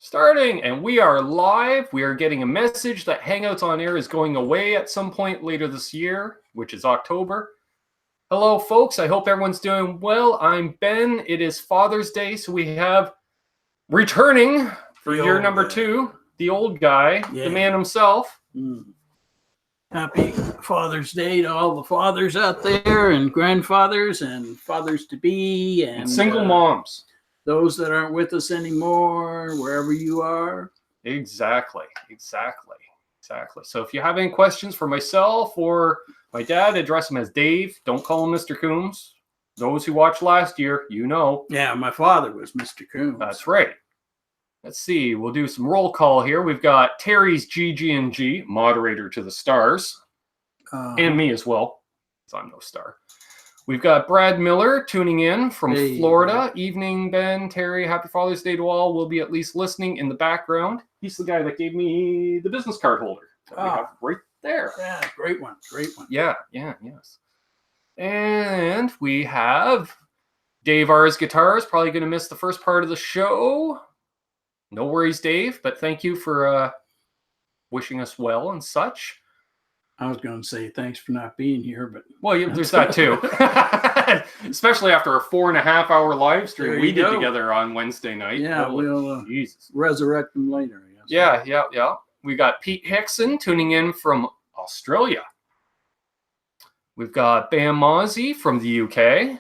Starting, and we are live. We are getting a message that Hangouts on Air is going away at some point later this year, which is October. Hello, folks. I hope everyone's doing well. I'm Ben. It is Father's Day, so we have returning for year number 2, the old guy, the man himself. Happy Father's Day to all the fathers out there and grandfathers and fathers-to-be And single moms. Those that aren't with us anymore, wherever you are. Exactly. So if you have any questions for myself or my dad, address him as Dave. Don't call him Mr. Coombs. Those who watched last year, you know. Yeah, my father was Mr. Coombs. That's right. Let's see. We'll do some roll call here. We've got Terry's GG&G, moderator to the stars, and me as well, because I'm no star. We've got Brad Miller tuning in from Florida. Evening, Ben, Terry. Happy Father's Day to all. We'll be at least listening in the background. He's the guy that gave me the business card holder that we have right there. Yeah, great one. Yes. And we have Dave R's Guitars. Probably going to miss the first part of the show. No worries, Dave, but thank you for wishing us well and such. I was going to say thanks for not being here, but... Well, there's that too. Especially after a 4.5-hour live stream we did together on Wednesday night. Yeah, we'll resurrect them later, I guess. Yeah. We got Pete Hickson tuning in from Australia. We've got Bam Mozzie from the UK.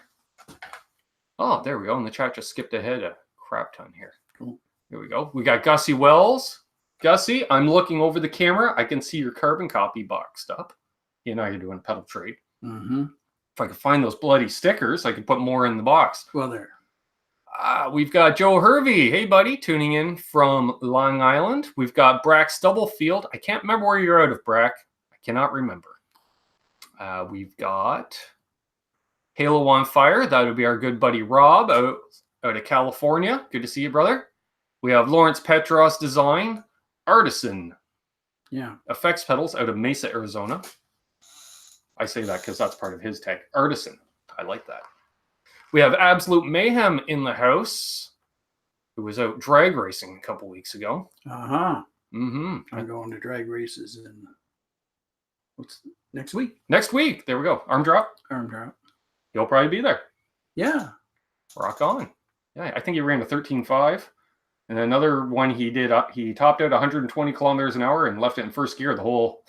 Oh, there we go. And the chat just skipped ahead a crap ton here. Cool. Here we go. We got Gussie Wells. Gussie, I'm looking over the camera. I can see your carbon copy boxed up. You know, you're doing a pedal trade. Mm-hmm. If I could find those bloody stickers, I could put more in the box. Well, there. We've got Joe Hervey. Hey, buddy, tuning in from Long Island. We've got Brack Stubblefield. I can't remember where you're out of, Brack. I cannot remember. We've got Halo on Fire. That would be our good buddy Rob out of California. Good to see you, brother. We have Lawrence Petross Design. Artisan. Yeah. Effects pedals out of Mesa, Arizona. I say that because that's part of his tag. Artisan. I like that. We have Absolute Mayhem in the house, who was out drag racing a couple weeks ago. I'm going to drag races in next week. Next week. There we go. Arm drop. You'll probably be there. Yeah. Rock on. Yeah, I think he ran a 13.5. And another one he did, he topped out 120 kilometers an hour and left it in first gear the whole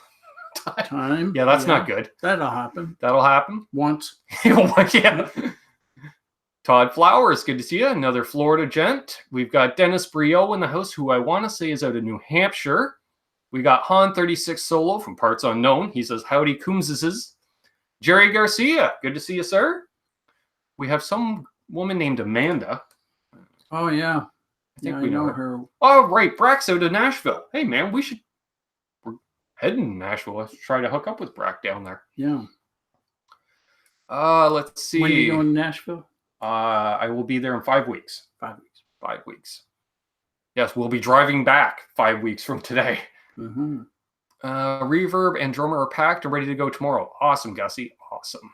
time. Yeah, that's not good. That'll happen. Once. Yeah. Todd Flowers, good to see you. Another Florida gent. We've got Dennis Brio in the house, who I want to say is out of New Hampshire. We got Han36 Solo from Parts Unknown. He says, howdy, Coomses. Jerry Garcia, good to see you, sir. We have some woman named Amanda. Oh, yeah. I think we know her. Oh, right. Brack's out of Nashville. Hey, man, we're heading to Nashville. Let's try to hook up with Brack down there. Yeah. Let's see. When are you going to Nashville? I will be there in 5 weeks. 5 weeks. 5 weeks. Yes, we'll be driving back 5 weeks from today. Mm-hmm. Reverb and drummer are packed and ready to go tomorrow. Awesome, Gussie. Awesome.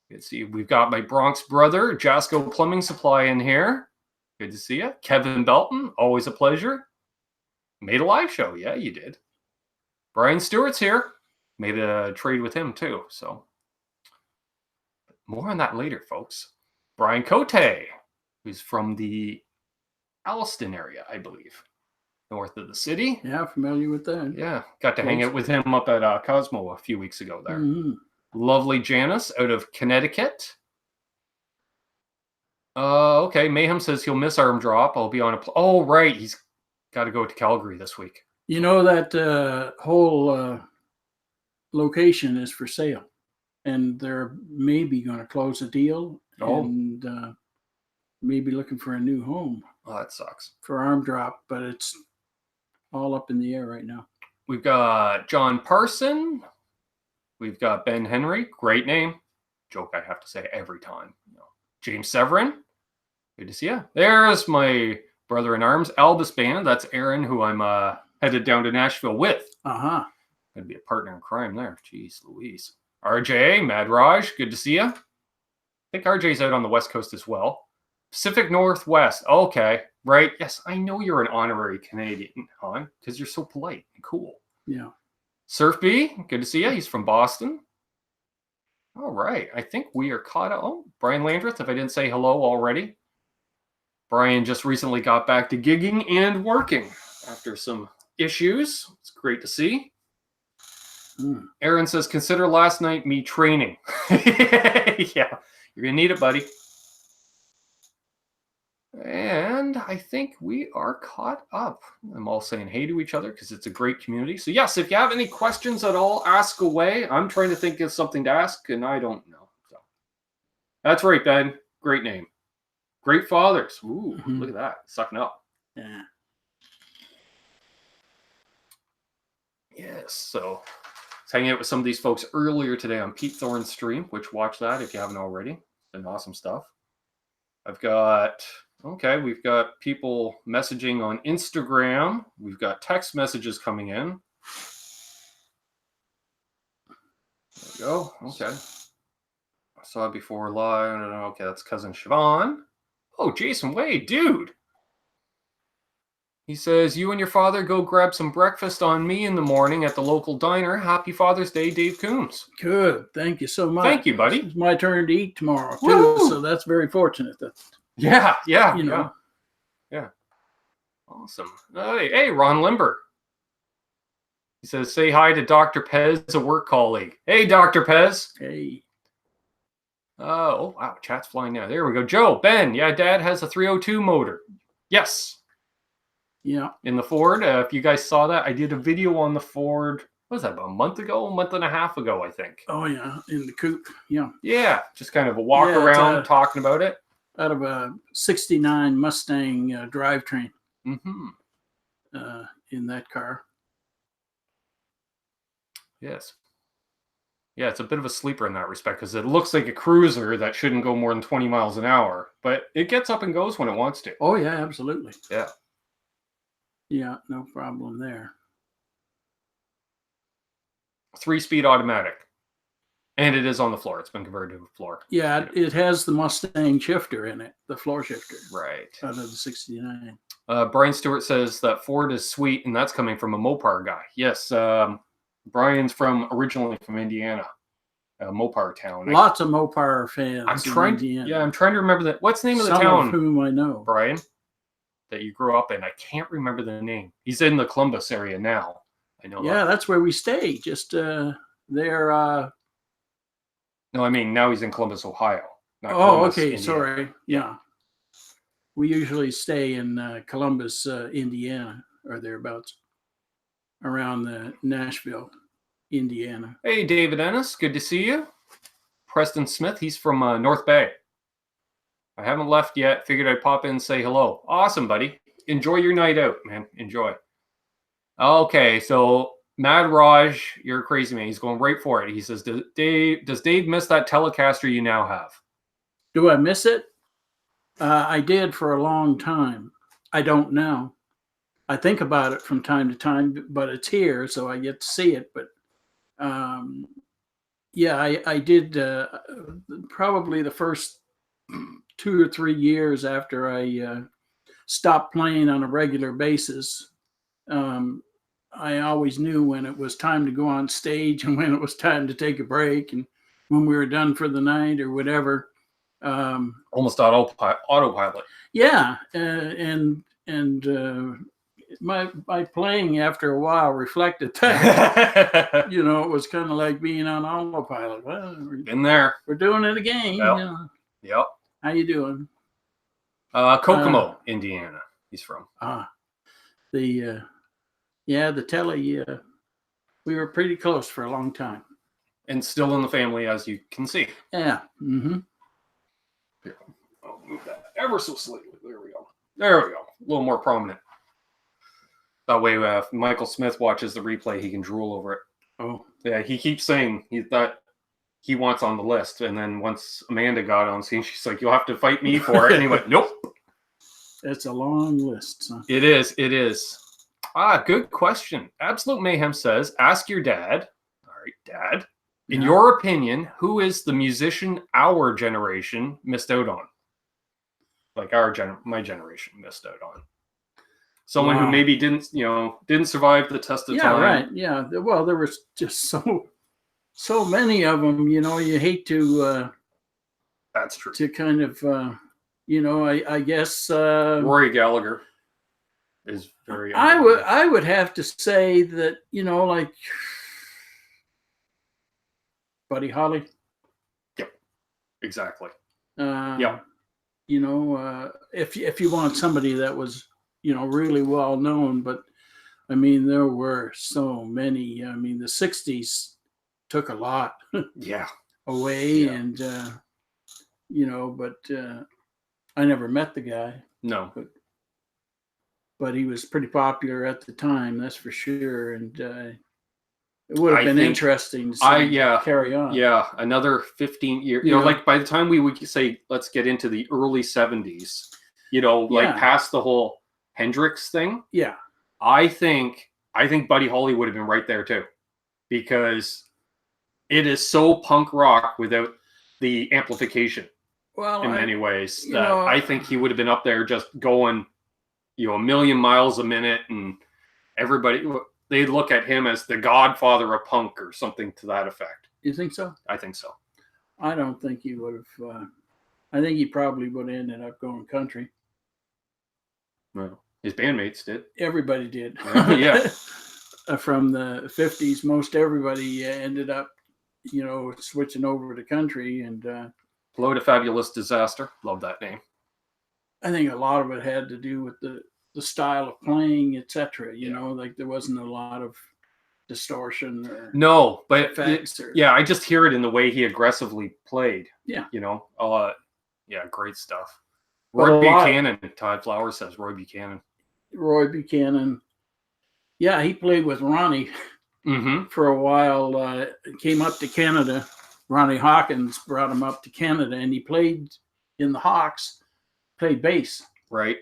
Let's see. We've got my Bronx brother, Jasco Plumbing Supply, in here. Good to see you. Kevin Belton, always a pleasure. Made a live show. Yeah, you did. Brian Stewart's here. Made a trade with him, too. So, more on that later, folks. Brian Cote, who's from the Alliston area, I believe. North of the city. Yeah, familiar with that. Yeah, got to hang out with him up at Cosmo a few weeks ago there. Mm-hmm. Lovely Janice out of Connecticut. Okay, Mayhem says he'll miss Arm Drop. I'll be on a... Oh, right. He's got to go to Calgary this week. You know, that whole location is for sale. And they're maybe going to close a deal. And maybe looking for a new home. Oh, that sucks. For Arm Drop, but it's all up in the air right now. We've got John Parson. We've got Ben Henry. Great name. Joke I have to say every time. James Severin. Good to see you. There's my brother in arms, Albus Band. That's Aaron, who I'm headed down to Nashville with. Gonna be a partner in crime there. Jeez Louise. RJ, Mad Raj, good to see you. I think RJ's out on the West Coast as well. Pacific Northwest. Okay, right. Yes, I know you're an honorary Canadian, hon, because you're so polite and cool. Yeah. Surf B, good to see you. He's from Boston. All right. I think we are caught up. Oh, Brian Landreth, if I didn't say hello already. Brian just recently got back to gigging and working after some issues. It's great to see. Aaron says, consider last night me training. Yeah, you're going to need it, buddy. And I think we are caught up. I'm all saying hey to each other because it's a great community. So yes, if you have any questions at all, ask away. I'm trying to think of something to ask, and I don't know. So that's right, Ben. Great name. Great fathers. Ooh, look at that. Sucking up. Yeah. Yes, so I was hanging out with some of these folks earlier today on Pete Thorne's stream, which watch that if you haven't already. It's been awesome stuff. I've got... Okay, we've got people messaging on Instagram. We've got text messages coming in. There we go. Okay. I saw it before live. Okay, that's cousin Siobhan. Oh, Jason Wade, dude. He says, you and your father go grab some breakfast on me in the morning at the local diner. Happy Father's Day, Dave Coombs. Good. Thank you so much. Thank you, buddy. It's my turn to eat tomorrow, too. Woo! So that's very fortunate. Yeah. You know. Yeah. Awesome. Hey, Ron Limber. He says, say hi to Dr. Pez, a work colleague. Hey, Dr. Pez. Hey. Oh, wow. Chat's flying now. There we go. Joe, Ben. Yeah, Dad has a 302 motor. Yes. Yeah. In the Ford. If you guys saw that, I did a video on the Ford. What was that, about a month and a half ago, I think. Oh, yeah. In the coupe. Yeah. Yeah. Just kind of a walk around talking about it. Out of a 69 Mustang drivetrain in that car. Yes. Yeah, it's a bit of a sleeper in that respect because it looks like a cruiser that shouldn't go more than 20 miles an hour, but it gets up and goes when it wants to. Oh, yeah, absolutely. Yeah. Yeah, no problem there. 3-speed automatic. And it is on the floor. It's been converted to a floor. Yeah, it has the Mustang shifter in it, the floor shifter. Right. Out of the 69. Brian Stewart says that Ford is sweet, and that's coming from a Mopar guy. Yes, Brian's originally from Indiana, Mopar town. Lots of Mopar fans. I'm trying to remember that. What's the name of the town? Some of whom I know. Brian, that you grew up in. I can't remember the name. He's in the Columbus area now. I know. Yeah, that's where we stay. Just there. No, I mean, now he's in Columbus, Ohio. Not Columbus, okay. Indiana. Sorry. Yeah. We usually stay in Columbus, Indiana, or thereabouts, around Nashville, Indiana. Hey, David Ennis. Good to see you. Preston Smith. He's from North Bay. I haven't left yet. Figured I'd pop in and say hello. Awesome, buddy. Enjoy your night out, man. Enjoy. Okay, so... Mad Raj, you're a crazy man. He's going right for it. He says, does Dave miss that Telecaster you now have? Do I miss it? I did for a long time. I don't now. I think about it from time to time, but it's here, so I get to see it. But yeah, I did probably the first 2 or 3 years after I stopped playing on a regular basis. I always knew when it was time to go on stage and when it was time to take a break and when we were done for the night or whatever. Almost autopilot. Yeah. And my playing after a while reflected that. You know, it was kind of like being on autopilot. Well, been there. We're doing it again. Yep. You know. Yep. How you doing? Kokomo, Indiana. He's from. The Telly, we were pretty close for a long time. And still in the family, as you can see. Yeah. Mm-hmm. Here, I'll move that ever so slightly. There we go. There we go. A little more prominent. That way, if Michael Smith watches the replay, he can drool over it. Oh. Yeah, he keeps saying that he wants on the list. And then once Amanda got on scene, she's like, you'll have to fight me for it. And he went, nope. That's a long list. Huh? It is. It is. Good question. Absolute Mayhem says, ask your dad. All right, Dad. In your opinion, who is the musician our generation missed out on? like my generation missed out on. Someone who Wow. maybe didn't survive the test of time. Yeah, right. Yeah. Well, there was just so many of them. You hate to. That's true. To kind of, I guess. Rory Gallagher is very. I would have to say that like Buddy Holly. Yep. Exactly. Yep. If you want somebody that was really well known, but I mean there were so many. I mean the '60s took a lot. Yeah. Away, and but I never met the guy. No. But he was pretty popular at the time, that's for sure. And it would have been interesting to see carry on. Yeah, another 15 years. Like by the time we would say, let's get into the early 70s, like past the whole Hendrix thing. Yeah. I think Buddy Holly would have been right there too, because it is so punk rock without the amplification. Well, in many ways, that I think he would have been up there just going, a million miles a minute, and everybody, they'd look at him as the godfather of punk or something to that effect. You think so? I think so. I don't think he would have. I think he probably would have ended up going country. Well, his bandmates did. Everybody did. Yeah. From the 50s, most everybody ended up, switching over to country. And Hello to Fabulous Disaster. Love that name. I think a lot of it had to do with the style of playing, etc. Like there wasn't a lot of distortion or effects. I just hear it in the way he aggressively played. Yeah. Great stuff. Roy Buchanan. Todd Flowers says Roy Buchanan. Roy Buchanan. Yeah, he played with Ronnie for a while. Came up to Canada. Ronnie Hawkins brought him up to Canada, and he played in the Hawks, played bass. Right.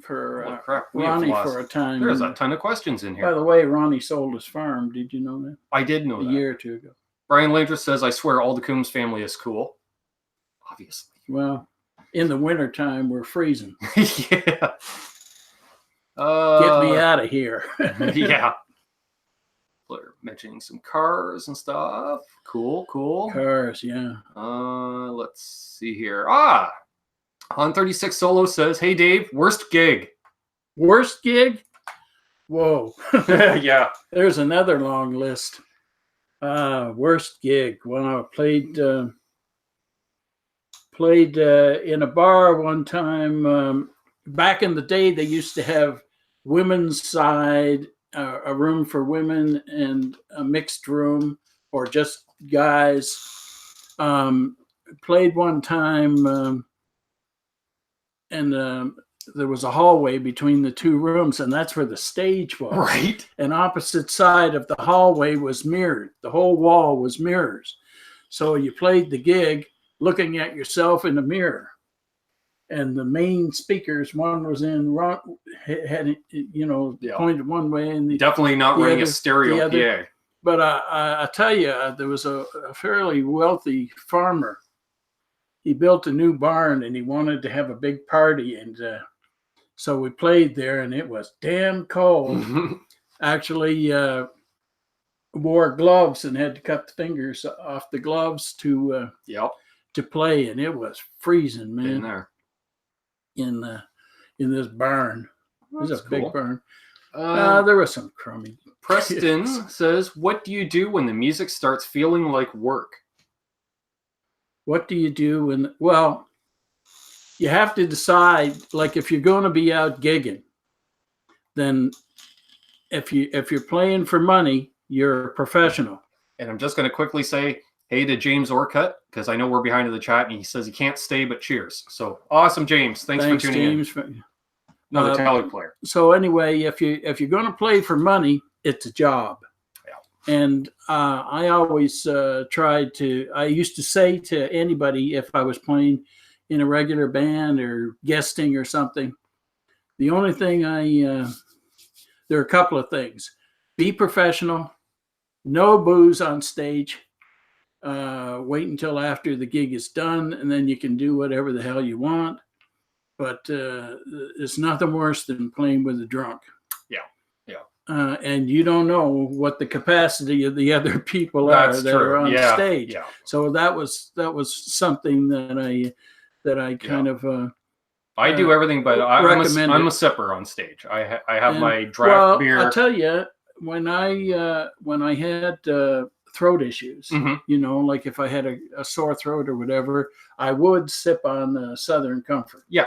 For Ronnie for a time. There's a ton of questions in here. By the way, Ronnie sold his farm. Did you know that? I did know that. A year or two ago. Brian Landry says, I swear all the Coombs family is cool. Obviously. Well, in the wintertime, we're freezing. Yeah. Get me out of here. Yeah. They're mentioning some cars and stuff. Cool. Cars, yeah. Let's see here. On 36 Solo says, hey, Dave, worst gig. Worst gig? Whoa. Yeah. There's another long list. Worst gig. Well, I played in a bar one time. Back in the day, they used to have women's side, a room for women, and a mixed room, or just guys. Played one time, and there was a hallway between the two rooms, and that's where the stage was. Right. And opposite side of the hallway was mirrored. The whole wall was mirrors. So you played the gig looking at yourself in the mirror. And the main speakers, one was had pointed one way, and definitely not running a stereo PA. But I tell you, there was a fairly wealthy farmer. He built a new barn, and he wanted to have a big party, and so we played there, and it was damn cold. Actually, wore gloves and had to cut the fingers off the gloves to play, and it was freezing, man. In there. In this barn. It was a big barn. There was some crummy. Preston says, what do you do when the music starts feeling like work? What do you do when, well, you have to decide, like if you're going to be out gigging, then if you're playing for money, you're a professional. And I'm just going to quickly say, hey to James Orcutt, because I know we're behind in the chat, and he says he can't stay, but cheers. So awesome, James. Thanks for tuning in. Another tally player. So anyway, if you're going to play for money, it's a job. Yeah. And I always I used to say to anybody, if I was playing in a regular band or guesting or something, the only thing there are a couple of things. Be professional, no booze on stage. Wait until after the gig is done, and then you can do whatever the hell you want. but it's nothing worse than playing with a drunk. And you don't know what the capacity of the other people that are on stage. Yeah. So that was something that I kind of I do everything, but I'm a sipper on stage. I have my draft beer. I'll tell you, when I had throat issues, you know, like if I had a sore throat or whatever, I would sip on Southern Comfort. Yeah.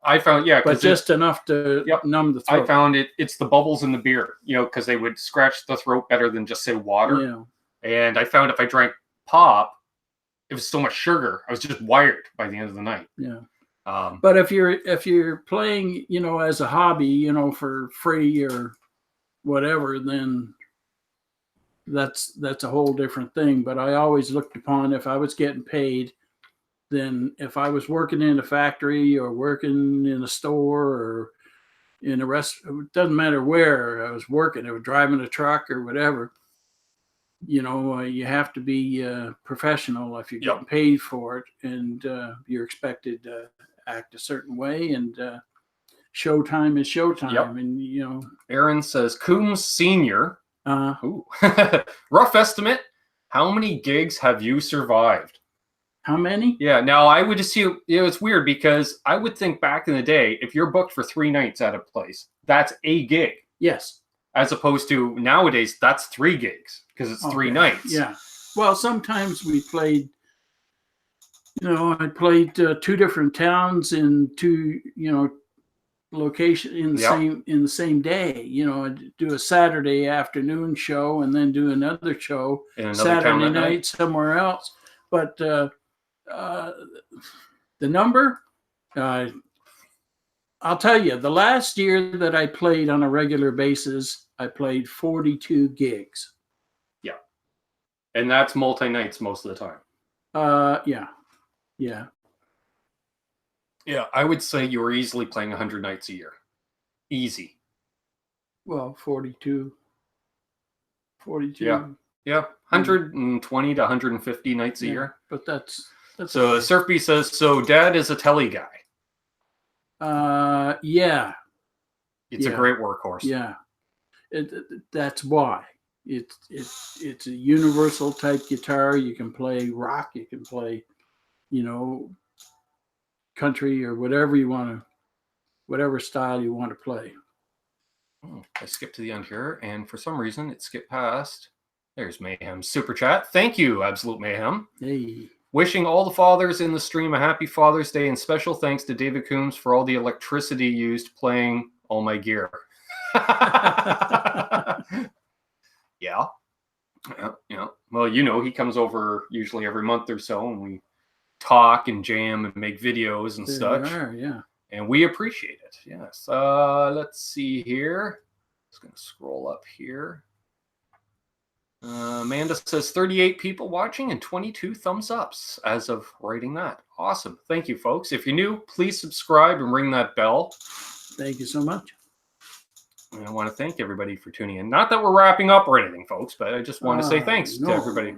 I found, but just enough to numb the throat. I found it's the bubbles in the beer, you know, because they would scratch the throat better than just say water. Yeah. And I found if I drank pop, it was so much sugar. I was just wired by the end of the night. Yeah. But if you're playing, you know, as a hobby, you know, for free or whatever, then that's a whole different thing. But I always looked upon, if I was getting paid, then if I was working in a factory or working in a store or in a restaurant, it doesn't matter where I was working, I was driving a truck or whatever, you know, you have to be professional if you're getting paid for it, and you're expected to act a certain way, and showtime is showtime. And, you know. Aaron says, Coombs Senior. Rough estimate, how many gigs have you survived? How many? Yeah, now I would assume, you know, it's weird because I would think back in the day, if you're booked for 3 nights at a place, that's a gig. Yes. As opposed to nowadays, that's 3 gigs because it's 3 nights. Yeah. Well, sometimes we played, you know, I played 2 different towns in 2, you know, location in the same day. You know, I'd do a Saturday afternoon show and then do another show Saturday night somewhere else. But the number, I'll tell you, the last year that I played on a regular basis, I played 42 gigs. Yeah. And that's multi-nights most of the time. Yeah. Yeah, I would say you were easily playing 100 nights a year. Easy. Well, 42. Yeah. 120 to 150 nights a year. But that's so Surfbee says, so Dad is a telly guy. Yeah. It's a great workhorse. Yeah. That's why. It's a universal type guitar. You can play rock, you can play, you know, country or whatever you want to, whatever style you want to play. I skipped to the end here, and for some reason it skipped past. There's Mayhem Super Chat. Thank you, Absolute Mayhem. Hey. Wishing all the fathers in the stream a happy Father's Day, and special thanks to David Coombs for all the electricity used playing all my gear. Yeah. Well, you know, he comes over usually every month or so, and we talk and jam and make videos and such. Yeah. And we appreciate it. Yes. Let's see here. Just going to scroll up here. Amanda says 38 people watching and 22 thumbs ups as of writing that. Awesome. Thank you, folks. If you're new, please subscribe and ring that bell. Thank you so much. And I want to thank everybody for tuning in. Not that we're wrapping up or anything, folks, but I just want to say thanks to everybody.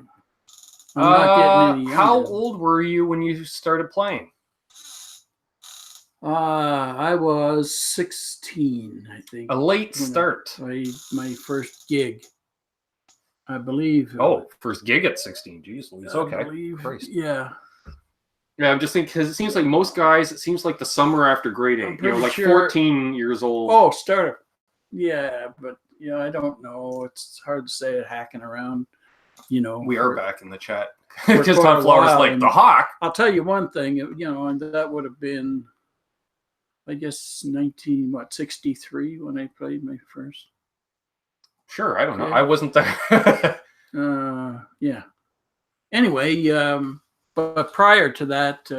I'm not getting any younger. How old were you when you started playing? I was 16, I think. A late start. My first gig, I believe. First gig at 16. Jeez, Louise. Okay. Christ. Yeah. Yeah, I'm just thinking, because it seems like most guys, it seems like the summer after grade 8, you know, like 14 years old. Oh, starter. Yeah, but, you know, I don't know. It's hard to say it hacking around, you know. We are back in the chat. Just on Flowers like the Hawk. I'll tell you one thing, you know, and that would have been, I guess, 63 when I played my first. Sure, I don't know. I wasn't there. Yeah. Anyway, but prior to that,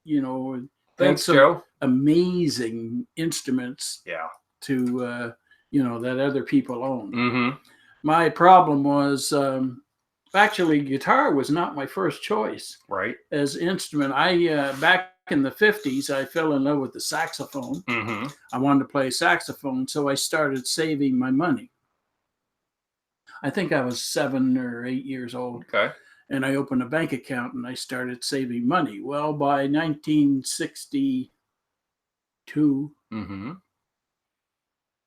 you know, thanks, Joe. Amazing instruments. Yeah. To you know, that other people own. Mm-hmm. My problem was actually guitar was not my first choice. Right. As instrument, I back in the 50s, I fell in love with the saxophone. Mm-hmm. I wanted to play saxophone, so I started saving my money. I think I was 7 or 8 years old. Okay. And I opened a bank account and I started saving money. Well, by 1960, 1962.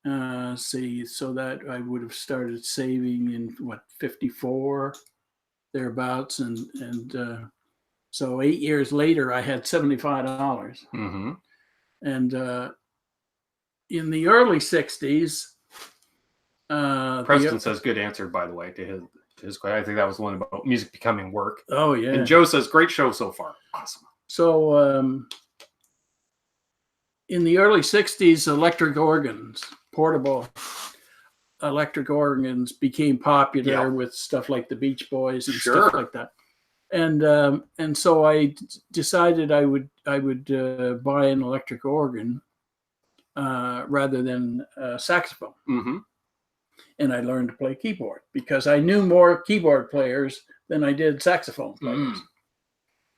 Mm-hmm. See, so that I would have started saving in 54 thereabouts, and so 8 years later I had $75. Mm-hmm. And in the early 60s, Preston says good answer, by the way, to his question. I think that was the one about music becoming work. Oh yeah. And Joe says great show so far. Awesome. So in the early 60s, electric organs, portable electric organs, became popular with stuff like the Beach Boys and stuff like that. And so I decided I would buy an electric organ rather than a saxophone. Mm-hmm. And I learned to play keyboard because I knew more keyboard players than I did saxophone players.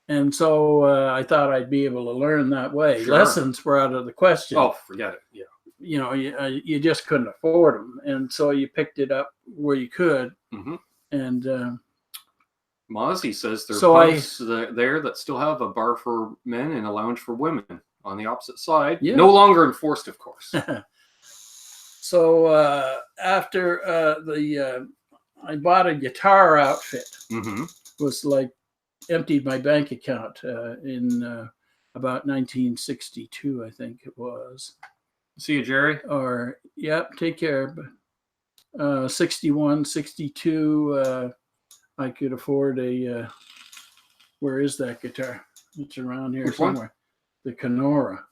And so I thought I'd be able to learn that way. Sure. Lessons were out of the question. Oh, forget it. Yeah. You know, you just couldn't afford them. And so you picked it up where you could. Mm-hmm. And Mozzie says there are pubs there that still have a bar for men and a lounge for women on the opposite side. Yeah. No longer enforced, of course. So after I bought a guitar outfit. Mm-hmm. Was like emptied my bank account in about 1962, I think it was. See you, Jerry. Or take care. 61, 62. I could afford a. Where is that guitar? It's around here somewhere. The Kenora.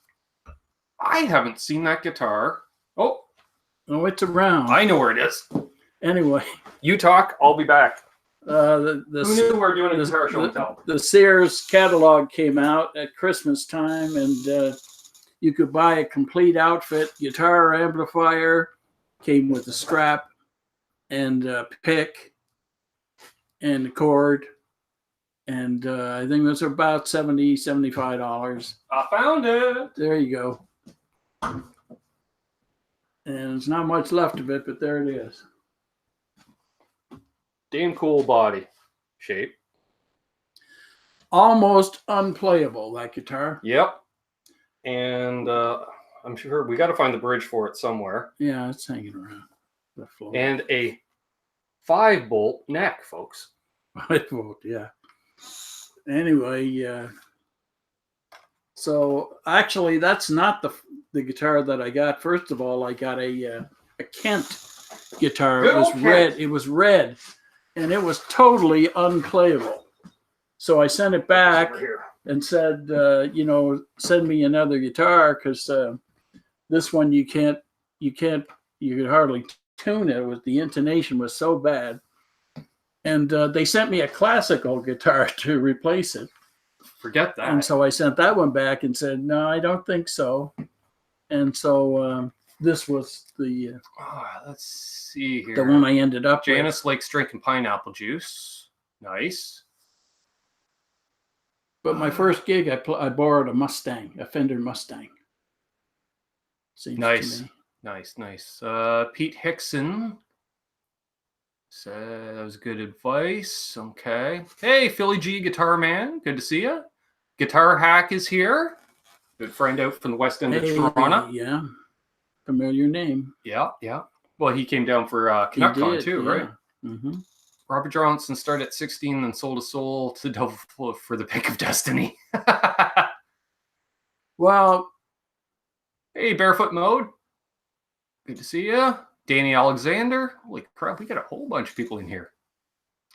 I haven't seen that guitar. Oh, it's around. I know where it is. Anyway, you talk. I'll be back. Who knew we were doing a guitar show and tell? The Sears catalog came out at Christmas time, and you could buy a complete outfit: guitar, amplifier, came with a strap, and a pick, and a cord, and I think it was about $75. I found it. There you go. And there's not much left of it, but there it is. Damn cool body shape. Almost unplayable, that guitar. Yep. And I'm sure we got to find the bridge for it somewhere. Yeah, it's hanging around the floor. And a 5-bolt neck, folks. 5-bolt, yeah. Anyway, so actually that's not the guitar that I got. First of all, I got a Kent guitar. It was red. It was red, and it was totally unplayable. So I sent it back and said, send me another guitar because this one you could hardly tune it. The intonation was so bad. And they sent me a classical guitar to replace it. Forget that. And so I sent that one back and said, no, I don't think so. And so this was the let's see here. The one I ended up Janice likes drinking pineapple juice. Nice. But my first gig, I borrowed a Mustang, a Fender Mustang. Seems nice. Nice. Pete Hickson said that was good advice. Okay. Hey, Philly G Guitar Man. Good to see you. Guitar Hack is here. Good friend out from the west end of Toronto. Yeah. Familiar name. Yeah. Well, he came down for ConnectCon too, right? Mm-hmm. Robert Johnson started at 16 and sold his soul to the devil for the pick of destiny. Well. Hey, Barefoot Mode. Good to see you. Danny Alexander. Holy crap, we got a whole bunch of people in here.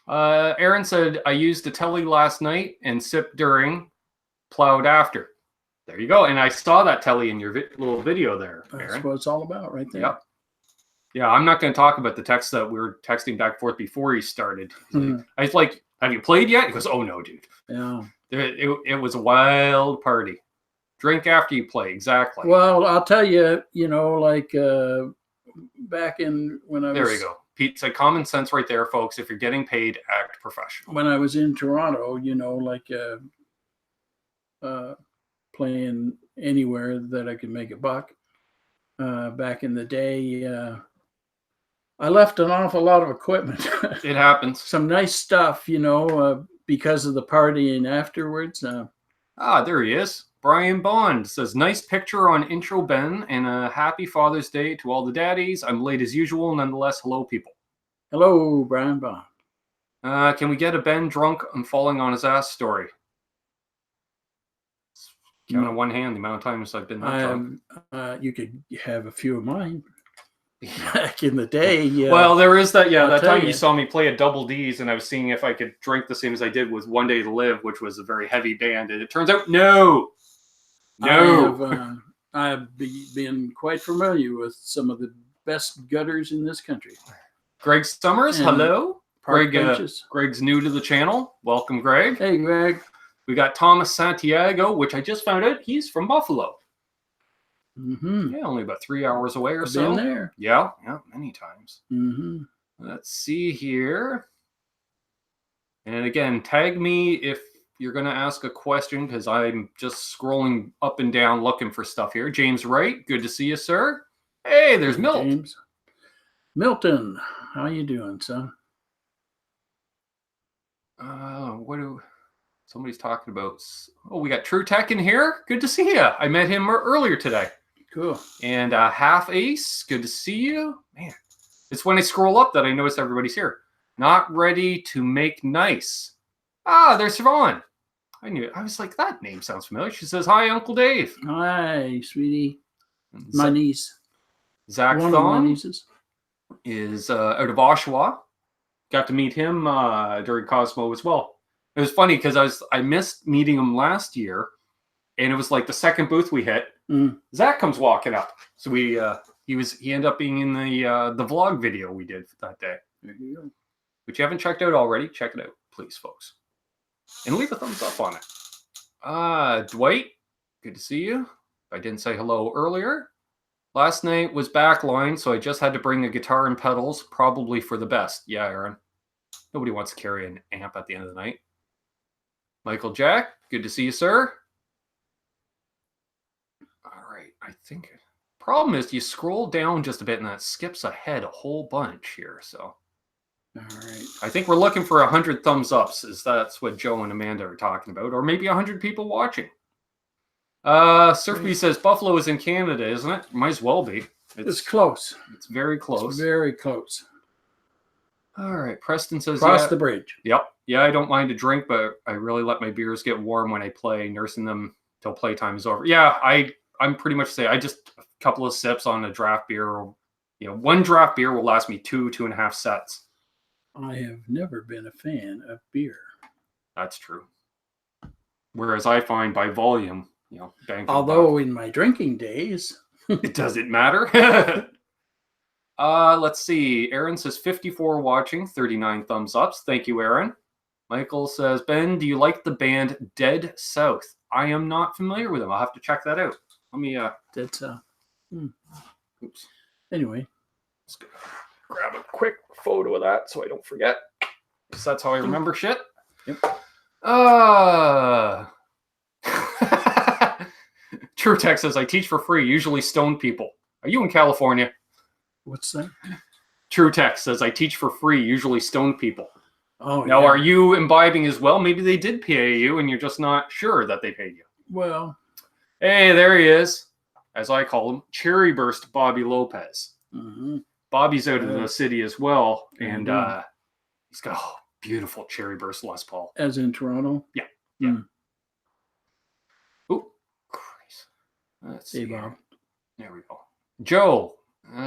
Aaron said, I used the telly last night and sipped during, plowed after. There you go. And I saw that telly in your little video there, Aaron. That's what it's all about right there. Yep. Yeah, I'm not going to talk about the text that we were texting back and forth before he started. I was like, have you played yet? He goes, oh, no, dude. Yeah. It was a wild party. Drink after you play, exactly. Well, I'll tell you, back in when I was... There you go. Pete said common sense right there, folks. If you're getting paid, act professional. When I was in Toronto, playing anywhere that I could make a buck, back in the day, I left an awful lot of equipment. It happens. Some nice stuff, because of the partying afterwards. There he is. Brian Bond says, nice picture on intro, Ben, and a happy Father's Day to all the daddies. I'm late as usual. Nonetheless, hello, people. Hello, Brian Bond. Can we get a Ben drunk and falling on his ass story? Count on one hand the amount of times I've been that drunk. You could have a few of mine. Back in the day. Well, there is that. Yeah, I'll that time you you saw me play a Double D's, and I was seeing if I could drink the same as I did with One Day to Live, which was a very heavy band, and it turns out no. I've been quite familiar with some of the best gutters in this country. Greg Summers, And hello. Greg, benches. Greg's new to the channel. Welcome, Greg. Hey, Greg. We got Thomas Santiago, which I just found out he's from Buffalo. Mm-hmm. Yeah, only about 3 hours away or I've so. been there. Yeah, many times. Mm-hmm. Let's see here. And again, tag me if you're going to ask a question, because I'm just scrolling up and down looking for stuff here. James Wright, good to see you, sir. Hey, there's Milton. James. Milton, how you doing, son? Somebody's talking about? Oh, we got True Tech in here. Good to see you. I met him earlier today. Cool. And Half Ace, good to see you. Man, it's when I scroll up that I notice everybody's here. Not ready to make nice. Ah, there's Siobhan. I knew it. I was like, that name sounds familiar. She says, hi, Uncle Dave. Hi, sweetie. My niece. Zach One of my Thon nieces. is out of Oshawa. Got to meet him during Cosmo as well. It was funny because I missed meeting him last year, and it was like the second booth we hit. Zach comes walking up, so he ended up being in the vlog video we did that day. There you go. Which you haven't checked out already, check it out, please, folks, and leave a thumbs up on it. Dwight, good to see you. I didn't say hello earlier. Last night was backline, so I just had to bring a guitar and pedals, probably for the best. Yeah, Aaron. Nobody wants to carry an amp at the end of the night. Michael Jack, good to see you, sir. All right, I think problem is you scroll down just a bit and that skips ahead a whole bunch here. So, all right, I think we're looking for 100 thumbs ups. That's what Joe and Amanda are talking about, or maybe 100 people watching. Surfy says Buffalo is in Canada, isn't it? Might as well be. It's close. It's very close. It's very close. All right. Preston says Cross the bridge. Yep. Yeah, I don't mind a drink, but I really let my beers get warm when I play, nursing them till playtime is over. Yeah, I'm pretty much say I just a couple of sips on a draft beer. Or, one draft beer will last me 2.5 sets. I have never been a fan of beer. That's true. Whereas I find by volume, although in my drinking days, it doesn't matter. Let's see. Aaron says 54 watching, 39 thumbs ups. Thank you, Aaron. Michael says, Ben, do you like the band Dead South? I am not familiar with them. I'll have to check that out. Let me Dead South. Oops. Anyway, let's go grab a quick photo of that so I don't forget. Because that's how I remember shit. Yep. True Tech says, I teach for free, usually stoned people. Are you in California? What's that? True Tech says, I teach for free, usually stoned people. Oh, now, yeah. Are you imbibing as well? Maybe they did pay you and you're just not sure that they paid you. Well. Hey, there he is. As I call him, Cherry Burst Bobby Lopez. Mm-hmm. Bobby's out of the city as well. And he's got beautiful Cherry Burst Les Paul. As in Toronto? Yeah. Yeah. Oh, Christ. Let's see. Hey, Bob. There we go. Joe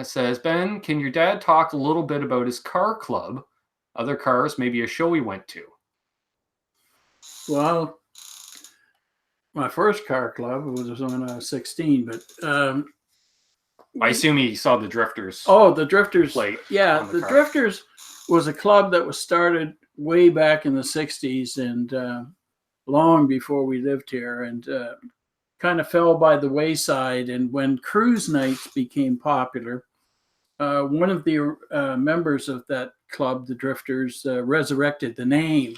says, Ben, can your dad talk a little bit about his car club? Other cars, maybe a show he went to? Well, my first car club was when I was 16, but I assume he saw the Drifters. Oh, the Drifters. Yeah, the Drifters was a club that was started way back in the 60s and long before we lived here, and kind of fell by the wayside. And when cruise nights became popular, one of the members of that club, the Drifters, resurrected the name.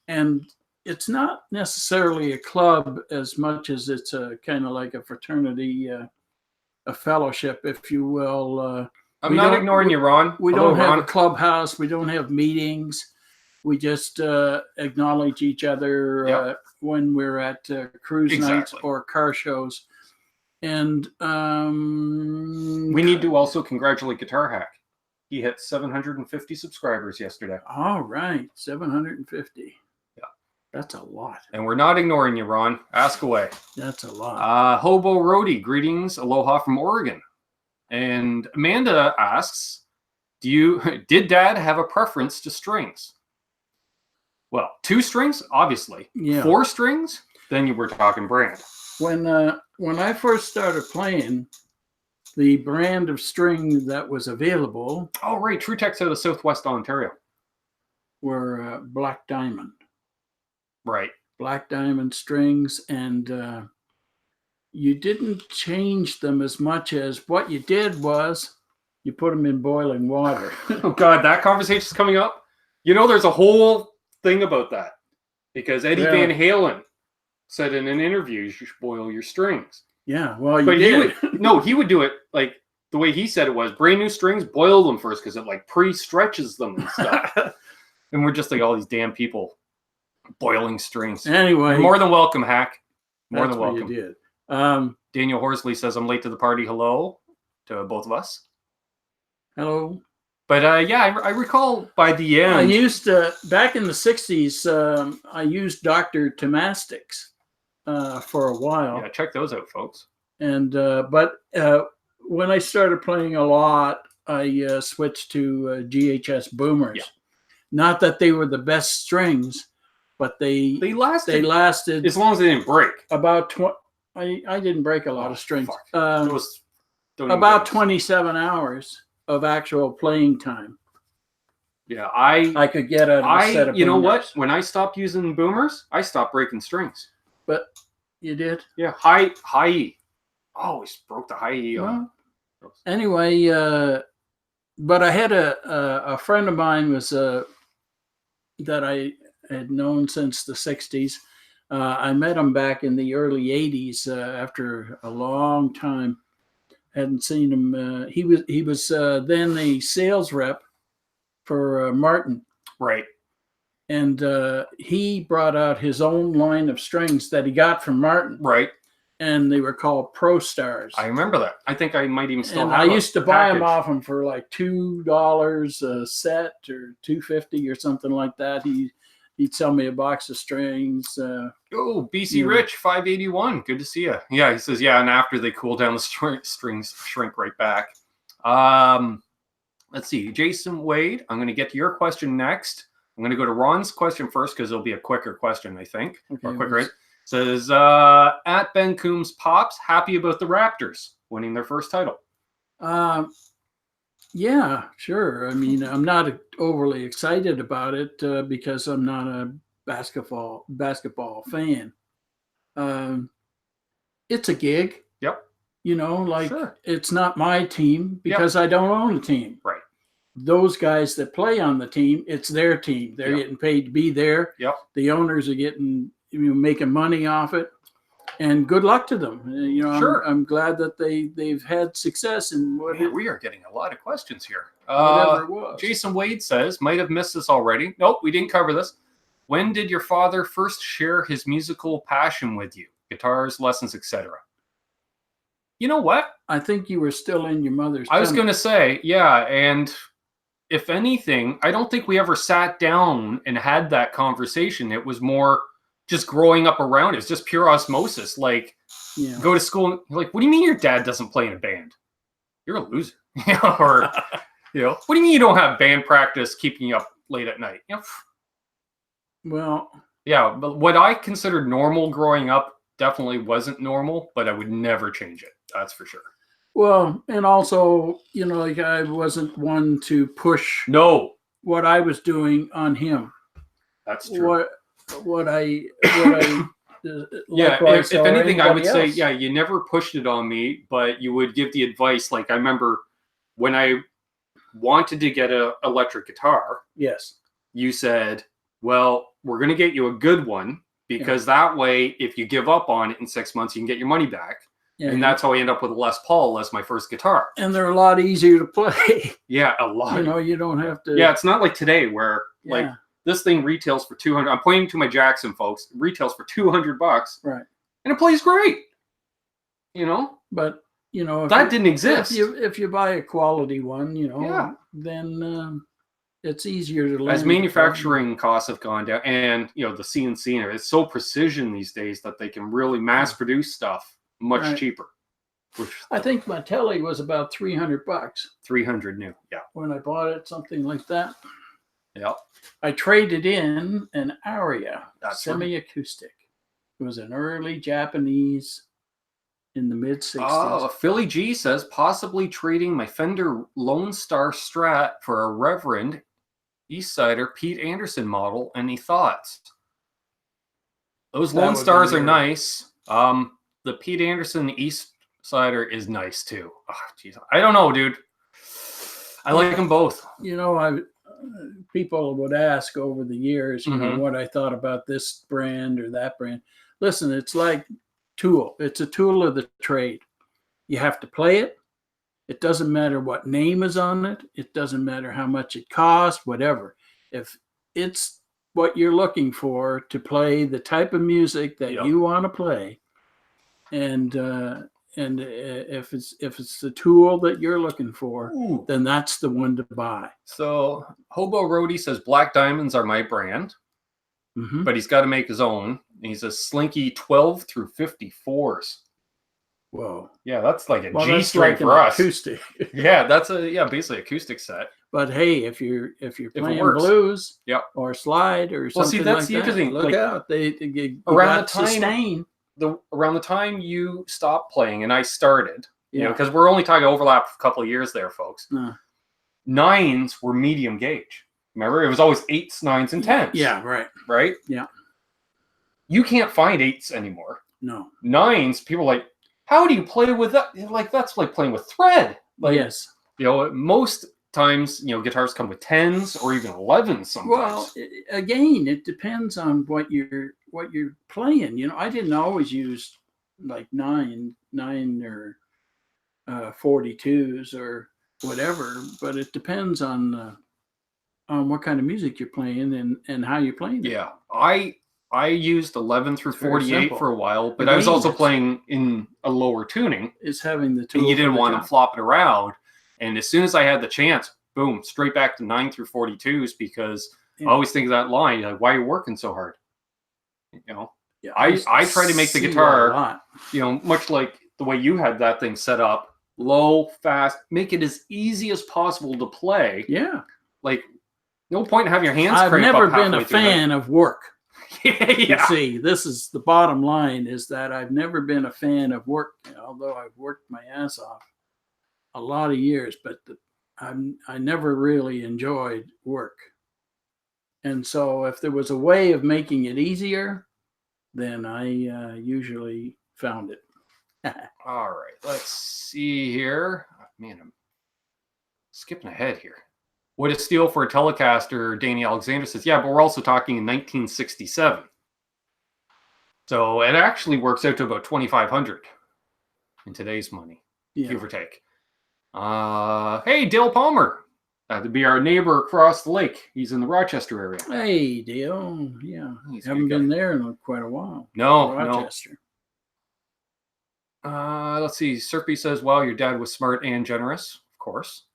And it's not necessarily a club as much as it's a kind of like a fraternity, a fellowship, if you will. I'm not ignoring you, Ron. We don't have a clubhouse. We don't have meetings. We just acknowledge each other when we're at cruise nights or car shows. And we need to also congratulate Guitar Hack. He hit 750 subscribers yesterday. All right, 750. Yeah, that's a lot. And we're not ignoring you, Ron. Ask away. That's a lot. Hobo Roadie, greetings, aloha from Oregon. And Amanda asks, did Dad have a preference to strings? Well, 2 strings, obviously. Yeah. 4 strings, then you were talking brand. When I first started playing, the brand of string that was available. Oh, right. TruTech's out of Southwest Ontario. Were Black Diamond. Right. Black Diamond strings, and you didn't change them as much as what you did was you put them in boiling water. Oh, God, that conversation's coming up. You know, there's a whole thing about that because Eddie Van Halen said in an interview, you should boil your strings. Yeah, well, you did. He would do it like the way he said it was brand new strings, boil them first because it like pre-stretches them and stuff. And we're just like all these damn people boiling strings. Anyway, you're more than welcome, Hack. More than welcome. You did. Daniel Horsley says, I'm late to the party. Hello to both of us. Hello. But I recall by the end. I used back in the 60s, I used Dr. Tomastics for a while. Yeah, check those out, folks. And but when I started playing a lot, I switched to GHS boomers. Yeah. Not that they were the best strings, but they lasted. They lasted as long as they didn't break. About I didn't break a lot of strings. About 27 hours of actual playing time. Yeah, I could get out of a set of you know boomers. what? When I stopped using boomers, I stopped breaking strings. But you did? Yeah, high E. Always broke the high E. Well, anyway, but I had a friend of mine was that I had known since the 60s. I met him back in the early 80s after a long time. Hadn't seen him. He was then the sales rep for Martin. Right. And he brought out his own line of strings that he got from Martin. Right. And they were called Pro Stars. I remember that. I think I might even still and have I used to buy them off him for like $2 a set or $2.50 or something like that. He'd sell me a box of strings. BC Rich 581. Good to see you. Yeah, he says, yeah, and after they cool down, the strings shrink right back. Let's see. Jason Wade, I'm going to get to your question next. I'm going to go to Ron's question first because it'll be a quicker question, I think. Okay, or quicker. Says, at Ben Coombs Pops, happy about the Raptors winning their first title. Yeah, sure. I mean, I'm not overly excited about it because I'm not a basketball fan. It's a gig. Yep. You know, like It's not my team because I don't own a team. Right. Those guys that play on the team, it's their team. They're getting paid to be there. Yep. The owners are getting, making money off it. And good luck to them. I'm glad that they've had success in we are getting a lot of questions here. Whatever it was. Jason Wade says, might have missed this already. Nope, we didn't cover this. When did your father first share his musical passion with you? Guitars, lessons, etc. You know what? I think you were still in your mother's I was going to say, yeah. And if anything, I don't think we ever sat down and had that conversation. It was more just growing up around it. It's just pure osmosis. Like, go to school and you're like, what do you mean your dad doesn't play in a band? You're a loser. Or, what do you mean you don't have band practice keeping you up late at night? Well, yeah, but what I considered normal growing up definitely wasn't normal, but I would never change it. That's for sure. Well, and also, like I wasn't one to push what I was doing on him. That's true. What I if anything, I would say, you never pushed it on me, but you would give the advice. Like I remember when I wanted to get an electric guitar. Yes. You said, well, we're going to get you a good one because that way, if you give up on it in 6 months, you can get your money back. Yeah, and that's how I end up with a Les Paul as my first guitar. And they're a lot easier to play. Yeah, a lot. You don't have to. Yeah, it's not like today where like This thing retails for $200. I'm pointing to my Jackson, folks. It retails for $200, right? And it plays great. You know, but you know that didn't exist. If you buy a quality one, you know, yeah. then it's easier to learn. As manufacturing costs have gone down, and you know the CNC, it's so precision these days that they can really mass produce stuff much cheaper. Which I think my telly was about $300. 300 new, yeah. When I bought it, something like that. Yeah. I traded in an Aria semi-acoustic. It was an early Japanese in the mid-60s. Oh, Philly G says, possibly trading my Fender Lone Star Strat for a Reverend Eastsider Pete Anderson model. Any thoughts? Those Lone Stars are nice. The Pete Anderson Eastsider is nice too. Oh, geez. I don't know, dude. I like them both. You know, people would ask over the years, you know, what I thought about this brand or that brand. Listen, it's like tool. It's a tool of the trade. You have to play it. It doesn't matter what name is on it. It doesn't matter how much it costs, whatever. If it's what you're looking for to play the type of music that you want to play, and if it's the tool that you're looking for, then that's the one to buy. So Hobo Roadie says Black Diamonds are my brand, but he's got to make his own. He's a Slinky 12 through 54s. Whoa. Yeah, that's like a G string like for us. Acoustic. Yeah, that's basically acoustic set. But hey, if you're playing blues, or slide or something that's like that, look out. Around the time you stopped playing and I started, you know, because we're only talking overlap a couple of years there, folks. Nines were medium gauge. Remember, it was always 8s, 9s, and 10s. Yeah, right. Right? Yeah. You can't find 8s anymore. No. 9s, people are like, how do you play with that? Like, that's like playing with thread. Like, yes. You know, most times, you know, guitars come with 10s or even 11s sometimes. Well, again, it depends on what you're playing. You know, I didn't always use like 9 or 42s or whatever, but it depends on what kind of music you're playing and how you're playing it. Yeah, I used 11 through 48 for a while, but I was also playing in a lower tuning. Is having the tool. And you didn't want them flopping around. And as soon as I had the chance, boom, straight back to 9 through 42s, because I always think of that line, like, why are you working so hard? You know, I try to make the guitar, you know, much like the way you had that thing set up, low, fast, make it as easy as possible to play. Yeah. Like, no point in having your hands I've cramped never up been a fan of work. Yeah. You see, this is the bottom line, is that I've never been a fan of work, although I've worked my ass off a lot of years, but I never really enjoyed work. And so if there was a way of making it easier, then I usually found it. All right, let's see here. Man, I'm skipping ahead here. What is steel for a Telecaster? Danny Alexander says, yeah, but we're also talking in 1967. So it actually works out to about $2,500 in today's money, give or take. Hey, Dale Palmer. That'd be our neighbor across the lake. He's in the Rochester area. Hey, Dale. Yeah. Haven't been there in quite a while. No, Rochester. Let's see. Serpy says, wow, your dad was smart and generous. Of course.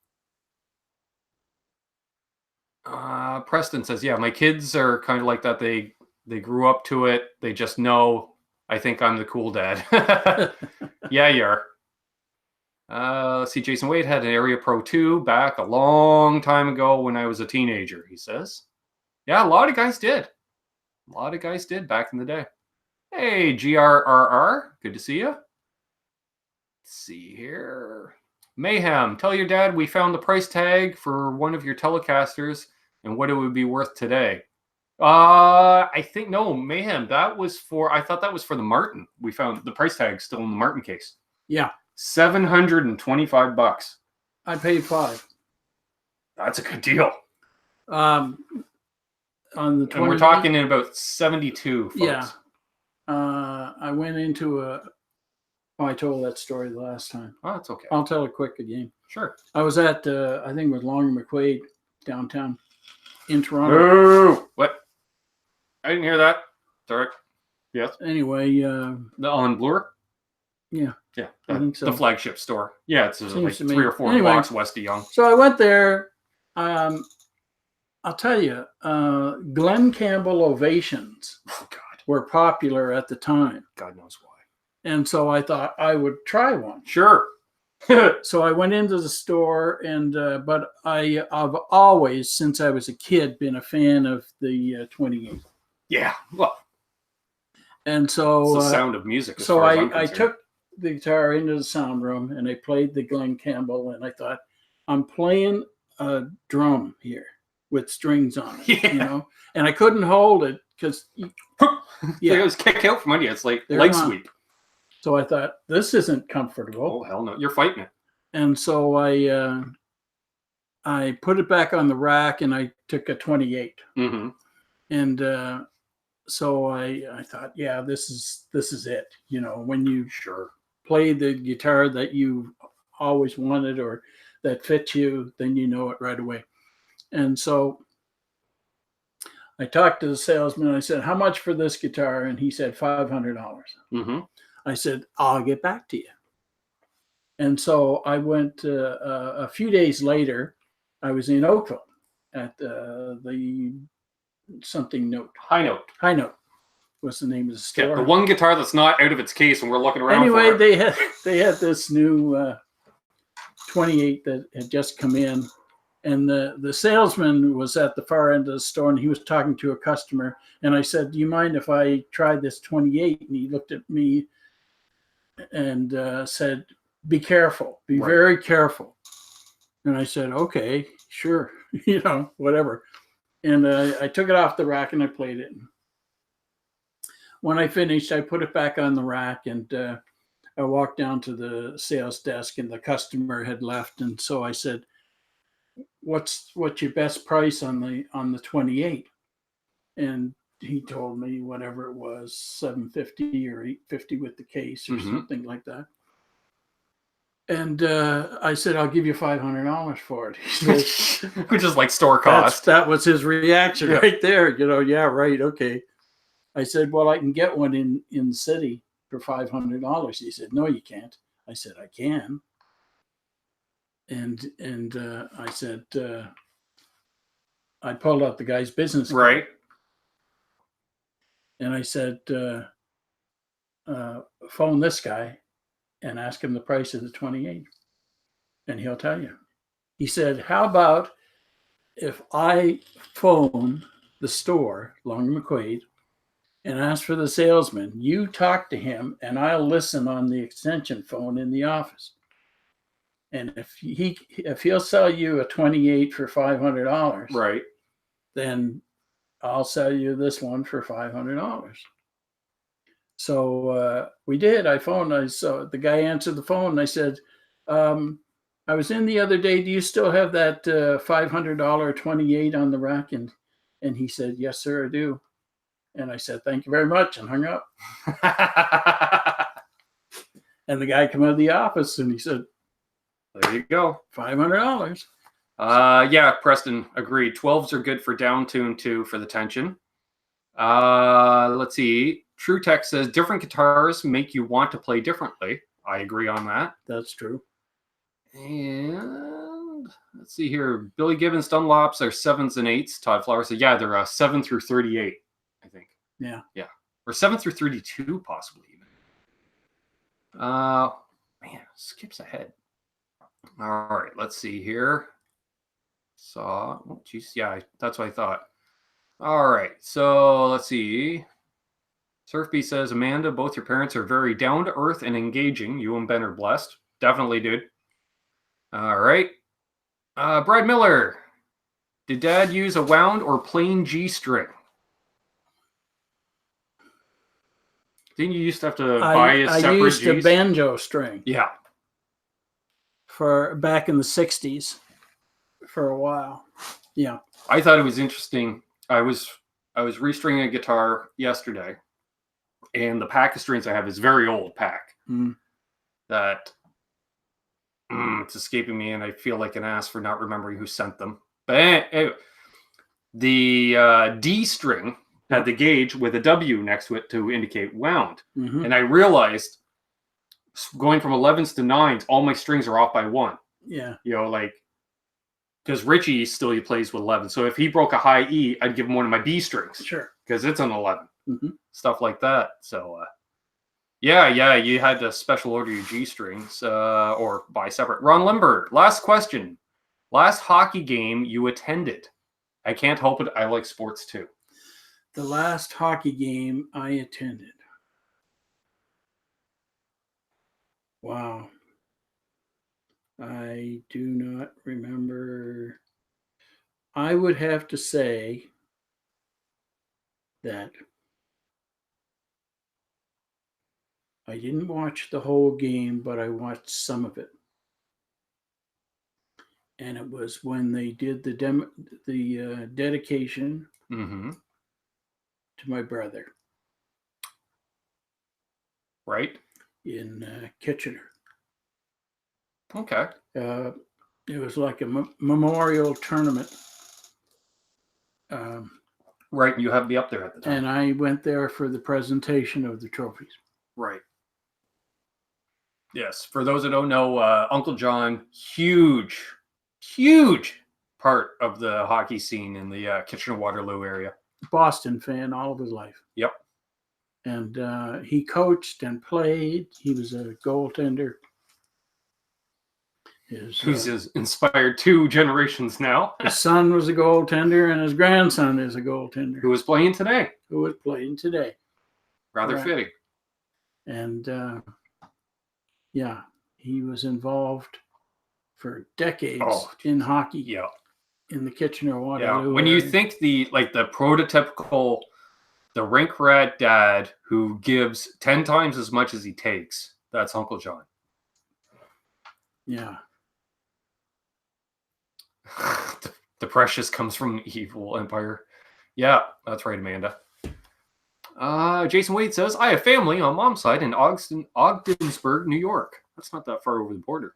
Preston says, yeah, my kids are kind of like that. They grew up to it. They just know I think I'm the cool dad. Yeah, you are. Let's see. Jason Wade had an Area Pro 2 back a long time ago when I was a teenager, he says. Yeah, a lot of guys did. A lot of guys did back in the day. Hey, GRRR. Good to see you. Let's see here. Mayhem. Tell your dad we found the price tag for one of your Telecasters and what it would be worth today. I think, no, Mayhem. That was for, I thought that was for the Martin. We found the price tag still in the Martin case. Yeah. $725. I paid $5. That's a good deal. On the 20, and we're talking in about 72, folks. Yeah. I went into I told that story the last time. Oh, that's okay. I'll tell it quick again. Sure. I was at, I think it was Long and McQuaid downtown. in Toronto. Oh, what? I didn't hear that. Sorry. Yes. Anyway, On Bloor? Yeah. Yeah. I think so. The flagship store. Yeah, it's like Seems to 3 me. or 4 Anyway, blocks west of Yonge. So I went there. I'll tell you, Glenn Campbell ovations were popular at the time. God knows why. And so I thought I would try one. Sure. So I went into the store, and but I've always, since I was a kid, been a fan of the 28. Yeah. Well. And so it's the sound of music. So I took the guitar into the sound room, and I played the Glenn Campbell, and I thought, I'm playing a drum here with strings on it, yeah. You know, and I couldn't hold it because it was kick out from under you. It's like They're leg not. sweep. So I thought, this isn't comfortable. Oh hell no, you're fighting it. And so I put it back on the rack, and I took a 28. Mm-hmm. And so I thought, yeah, this is it. You know, when you play the guitar that you always wanted or that fits you, then you know it right away. And so I talked to the salesman. I said, how much for this guitar? And he said, $500. Mm-hmm. I said, I'll get back to you. And so I went a few days later. I was in Oakville at the something note. High Note. High Note was the name of the store. Yeah, the one guitar that's not out of its case, and we're looking around. Anyway, for it. they had this new 28 that had just come in, and the salesman was at the far end of the store, and he was talking to a customer. And I said, "Do you mind if I try this 28?" And he looked at me and said, "Be careful. Be very careful." And I said, "Okay, sure, you know, whatever." And I took it off the rack and I played it. When I finished, I put it back on the rack, and I walked down to the sales desk, and the customer had left. And so I said, "What's your best price on the 28?" And he told me whatever it was, $750 or $850 with the case or something like that. And I said, "I'll give you $500 for it." He said, which is like store cost. That was his reaction right there. You know, yeah, right, okay. I said, "Well, I can get one in the city for $500. He said, "No, you can't." I said, "I can." And I said, I pulled out the guy's business card. Right. And I said, phone this guy and ask him the price of the 28, and he'll tell you. He said, "How about if I phone the store, Long McQuaid, and ask for the salesman, you talk to him, and I'll listen on the extension phone in the office. And if he'll sell you a 28 for $500, right, then I'll sell you this one for $500." So we did. I phoned. So the guy answered the phone, and I said, "I was in the other day. Do you still have that $500 28 on the rack?" And he said, "Yes, sir, I do." And I said, "Thank you very much," and hung up. And the guy came out of the office, and he said, "There you go, $500." Yeah, Preston agreed. 12s are good for down tune too for the tension. Let's see. True Tech says different guitars make you want to play differently. I agree on that. That's true. And let's see here. Billy Gibbons Dunlops are 7s and 8s. Todd Flowers said, yeah, they're 7 through 38, I think. Yeah. Yeah. Or 7 through 32, possibly even. Man, skips ahead. All right, let's see here. Oh, geez, yeah, that's what I thought. All right, so let's see. Surfbee says, Amanda, both your parents are very down to earth and engaging. You and Ben are blessed. Definitely, dude. All right. Brad Miller, did Dad use a wound or plain G string? Didn't you used to have to buy a separate I used Gs? a banjo string. Yeah. For back in the 60s for a while. Yeah. I thought it was interesting. I was restringing a guitar yesterday, and the pack of strings I have is very old pack. That it's escaping me, and I feel like an ass for not remembering who sent them. But anyway, the D string had the gauge with a W next to it to indicate wound. Mm-hmm. And I realized going from 11s to 9s, all my strings are off by 1. Yeah. You know, like, because Richie still plays with 11. So if he broke a high E, I'd give him one of my B strings. Sure. Because it's an 11. Mm-hmm. Stuff like that. So, yeah, you had to special order your G strings or buy separate. Ron Limber, last question. Last hockey game you attended? I can't help it. I like sports too. The last hockey game I attended. Wow. I do not remember. I would have to say that I didn't watch the whole game, but I watched some of it. And it was when they did the dedication Mm-hmm. to my brother. Right? In Kitchener. Okay. It was like a memorial tournament. Right, you have to be up there at the time. And I went there for the presentation of the trophies. Right. Yes, for those that don't know, Uncle John, huge part of the hockey scene in the Kitchener-Waterloo area. Boston fan all of his life. Yep. And he coached and played. He was a goaltender. Who's inspired 2 generations now. His son was a goaltender, and his grandson is a goaltender. Who is playing today. Rather right. fitting. And yeah, he was involved for decades in hockey. Yeah. In the Kitchener-Waterloo. Yeah. When you think the prototypical, the rink rat dad who gives 10 times as much as he takes, that's Uncle John. Yeah. The precious comes from evil empire. Yeah, that's right, Amanda. Jason Wade says, I have family on mom's side in Ogdensburg, New York. That's not that far over the border.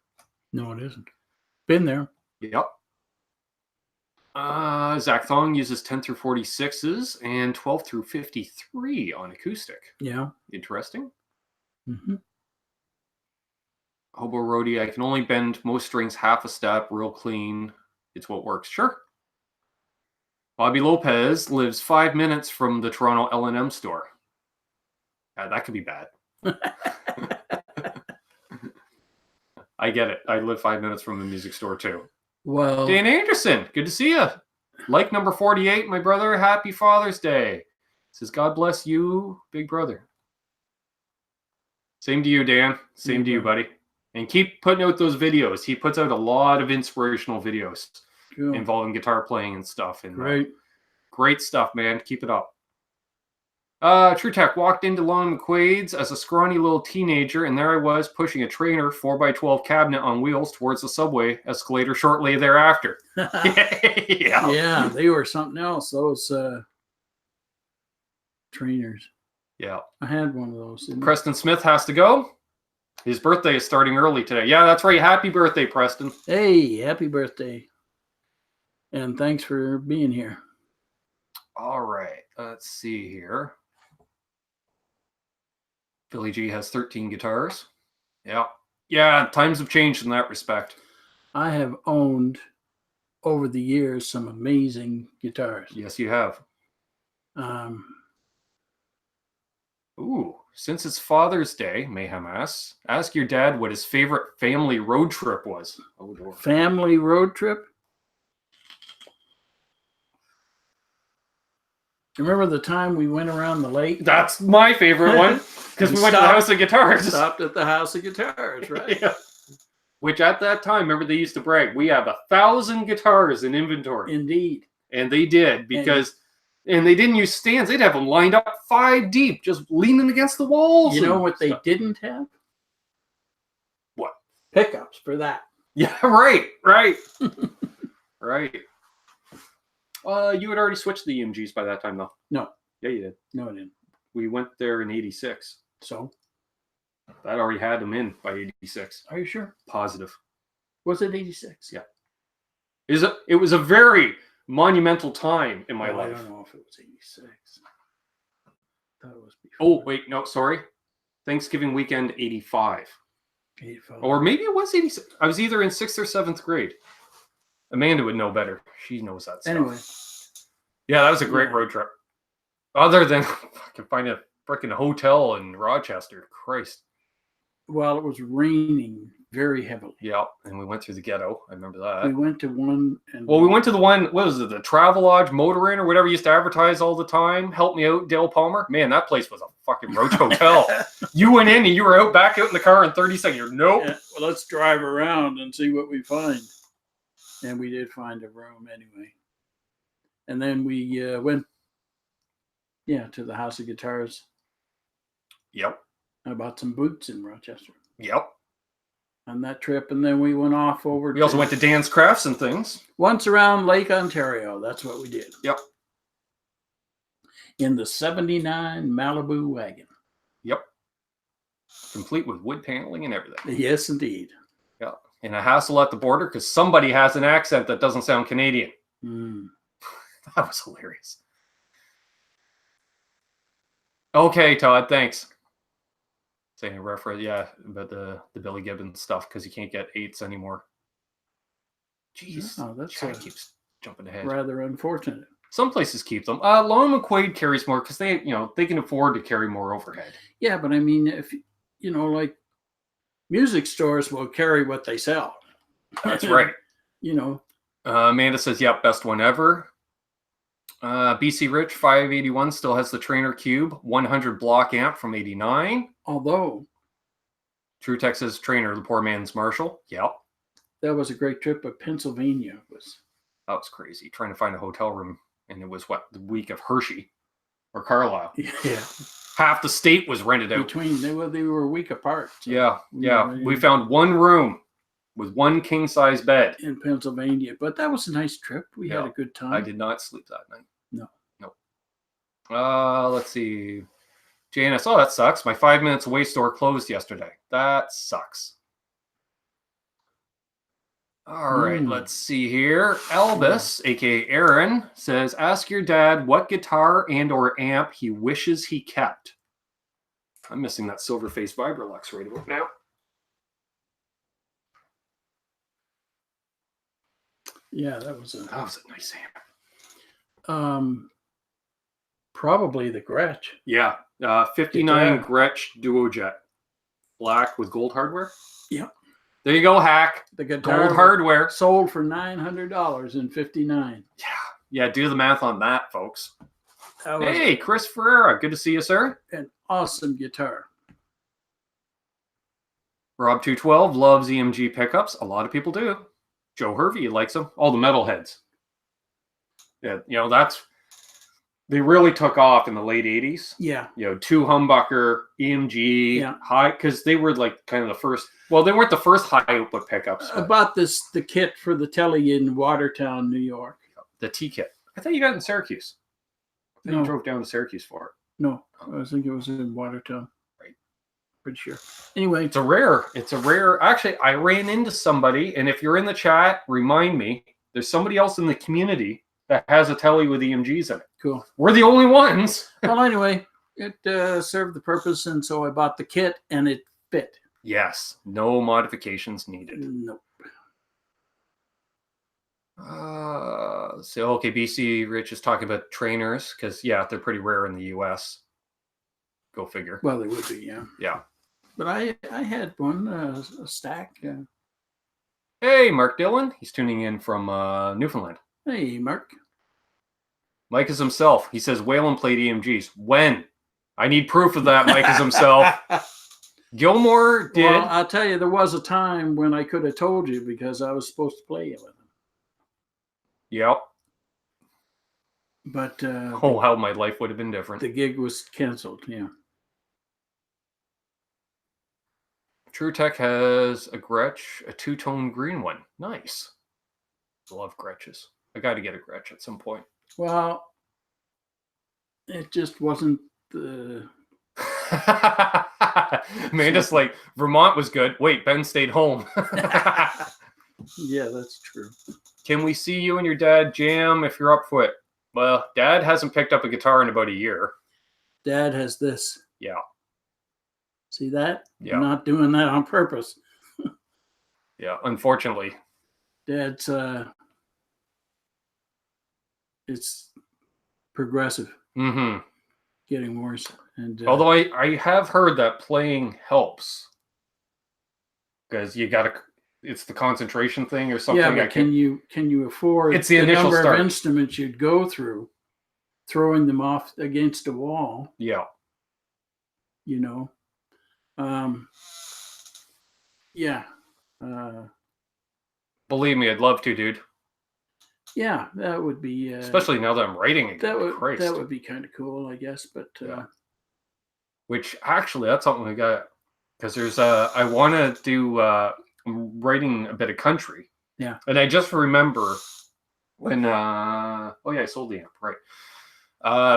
No, it isn't. Been there. Yep. Zach Thong uses 10 through 46s and 12 through 53 on acoustic. Yeah. Interesting. Mm-hmm. Hobo Roadie, I can only bend most strings half a step, real clean. It's what works. Sure. Bobby Lopez lives 5 minutes from the Toronto L&M store. That could be bad. I get it. I live 5 minutes from the music store too. Well, Dan Anderson, good to see you. Like number 48, my brother. Happy Father's Day. Says, God bless you, big brother. Same to you, Dan. Same to you, buddy. And keep putting out those videos. He puts out a lot of inspirational videos involving guitar playing and stuff. And great stuff, man. Keep it up. True Tech walked into Long McQuaid's as a scrawny little teenager, and there I was pushing a trainer 4x12 cabinet on wheels towards the subway escalator shortly thereafter. Yeah, they were something else. Those trainers. Yeah. I had one of those. Preston Smith has to go. His birthday is starting early today. Yeah, that's right. Happy birthday, Preston. Hey, happy birthday. And thanks for being here. All right. Let's see here. Billy G has 13 guitars. Yeah. Yeah, times have changed in that respect. I have owned, over the years, some amazing guitars. Yes, you have. Ooh, since it's Father's Day, Mayhem asks, ask your dad what his favorite family road trip was. Oh, Lord. Family road trip? Remember the time we went around the lake? That's my favorite one, because we went to the House of Guitars. Stopped at the House of Guitars, right? Yeah. Which at that time, remember, they used to brag, we have 1,000 guitars in inventory. Indeed. And they did, because... And they didn't use stands. They'd have them lined up 5 deep, just leaning against the walls. You know what they didn't have? What? Pickups for that. Yeah, right. Right. You had already switched the EMGs by that time, though. No. Yeah, you did. No, I didn't. We went there in 86. So? That already had them in by 86. Are you sure? Positive. Was it 86? Yeah. It was a very... monumental time in my life. I don't know if it was 86. That was before. Oh, wait, no, sorry. Thanksgiving weekend, 85. 85. Or maybe it was 86. I was either in 6th or 7th grade. Amanda would know better. She knows that stuff. Anyway. Yeah, that was a great road trip. Other than I can find a freaking hotel in Rochester. Christ. Well, it was raining very heavily. Yeah, and we went through the ghetto. I remember that. We went to one. We went to the one, what was it, the Travelodge Motor Inn or whatever used to advertise all the time. Help me out, Dale Palmer. Man, that place was a fucking roach hotel. You went in and you were back out in the car in 30 seconds. You're, nope. Yeah, well, let's drive around and see what we find. And we did find a room anyway. And then we went, to the House of Guitars. Yep. I bought some boots in Rochester. Yep. On that trip, and then we went off over. We also went to Dan's Crafts and things. Once around Lake Ontario. That's what we did. Yep. In the 79 Malibu wagon. Yep. Complete with wood paneling and everything. Yes, indeed. Yeah. And a hassle at the border because somebody has an accent that doesn't sound Canadian. That was hilarious. Okay, Todd, thanks. Saying a reference, about the Billy Gibbons stuff because you can't get 8s anymore. Jeez, that's chat keeps jumping ahead. Rather unfortunate. Some places keep them. Lone McQuaid carries more because they can afford to carry more overhead. Yeah, but I mean, if like music stores will carry what they sell. That's right. Amanda says, "Yep, best one ever." BC Rich 581 still has the Trainer Cube 100 block amp from 89. Although True Texas Trainer, the poor man's Marshall. Yep. That was a great trip, but Pennsylvania that was crazy. Trying to find a hotel room, and it was the week of Hershey or Carlisle. Yeah. Half the state was rented out. They were a week apart. So, yeah. We found one room with one king-size bed in Pennsylvania, but that was a nice trip. We had a good time. I did not sleep that night. No. Let's see. Janice, that sucks. My 5 minutes away store closed yesterday. That sucks. All right, let's see here. Elvis, aka Aaron, says, ask your dad what guitar and or amp he wishes he kept. I'm missing that Silverface Vibrolux right about now. Yeah, that was a nice amp. Probably the Gretsch. Yeah, 59 Gretsch Duo Jet, black with gold hardware. Yep. There you go, hack. The guitar gold hardware sold for $900 in '59. Yeah. Do the math on that, folks. Hey, Chris Ferreira, good to see you, sir. An awesome guitar. Rob 212 loves EMG pickups. A lot of people do. Joe Hervey likes them. All the metalheads. Yeah, they really took off in the late 80s. Yeah. Two humbucker, EMG, high, because they were like kind of the first. Well, they weren't the first high output pickups. I bought the kit for the telly in Watertown, New York. The T kit. I thought you got it in Syracuse. I think you drove down to Syracuse for it. No, I think it was in Watertown. Right. Pretty sure. Anyway. It's a rare. Actually, I ran into somebody, and if you're in the chat, remind me. There's somebody else in the community that has a telly with EMGs in it. Cool. We're the only ones. Well, anyway, it served the purpose, and so I bought the kit, and it fit. Yes. No modifications needed. Nope. BC Rich is talking about trainers, because, they're pretty rare in the U.S. Go figure. Well, they would be, yeah. Yeah. But I had one, a stack. Hey, Mark Dillon. He's tuning in from Newfoundland. Hey, Mark. Mike is himself. He says Whalen played EMGs. When? I need proof of that, Mike is himself. Gilmore did. Well, I'll tell you, there was a time when I could have told you because I was supposed to play it with him. Yep. But how my life would have been different. The gig was canceled, yeah. True Tech has a Gretsch, a two-tone green one. Nice. Love Gretches. I got to get a Gretsch at some point. Well, it just wasn't the... Amanda's like, Vermont was good. Wait, Ben stayed home. Yeah, that's true. Can we see you and your dad jam if you're up for it? Well, Dad hasn't picked up a guitar in about a year. Dad has this. Yeah. See that? Yeah. I'm not doing that on purpose. Yeah, unfortunately. Dad's it's progressive. Mm-hmm. Getting worse. And although I have heard that playing helps. Because you gotta, it's the concentration thing or something. Yeah, but can you afford it's the initial number start of instruments you'd go through, throwing them off against a wall? Yeah. You know. Yeah. Believe me, I'd love to, dude. Yeah, that would be especially now that I'm writing again. That would be kind of cool, I guess. But yeah. Which actually, that's something I got, because there's I want to do. I'm writing a bit of country. Yeah. And I just remember when oh yeah, I sold the amp, right.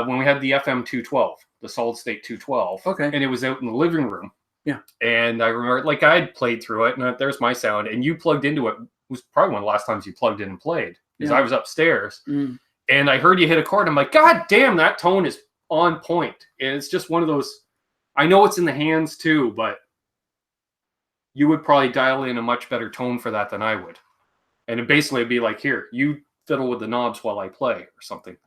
When we had the FM 212, the solid state 212. Okay. And it was out in the living room. Yeah. And I remember, like, I had played through it, and there's my sound, and you plugged into it. It was probably one of the last times you plugged in and played, because I was upstairs. And I heard you hit a chord. I'm like, God damn, that tone is on point. And it's just one of those, I know it's in the hands too, but you would probably dial in a much better tone for that than I would. And it basically would be like, here, you fiddle with the knobs while I play or something.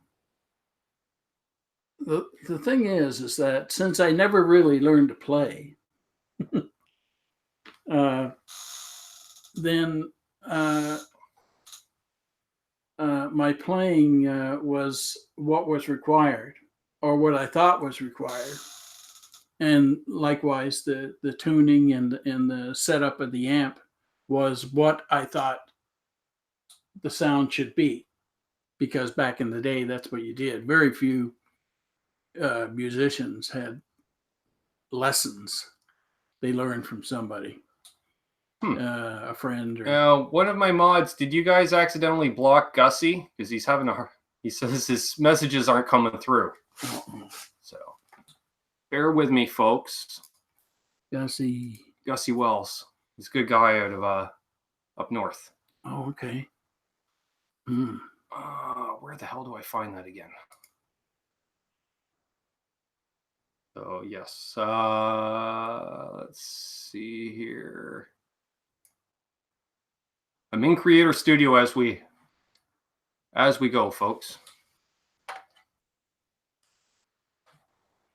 The thing is that since I never really learned to play, then my playing was what was required, or what I thought was required. And likewise, the tuning and the setup of the amp was what I thought the sound should be. Because back in the day, that's what you did. Very few musicians had lessons they learned from somebody, a friend. Or... one of my mods, did you guys accidentally block Gussie? Because he's having he says his messages aren't coming through. So bear with me, folks. Gussie Wells. He's a good guy out of up north. Oh, okay. Where the hell do I find that again? So yes, let's see here. I'm in Creator Studio as we go, folks.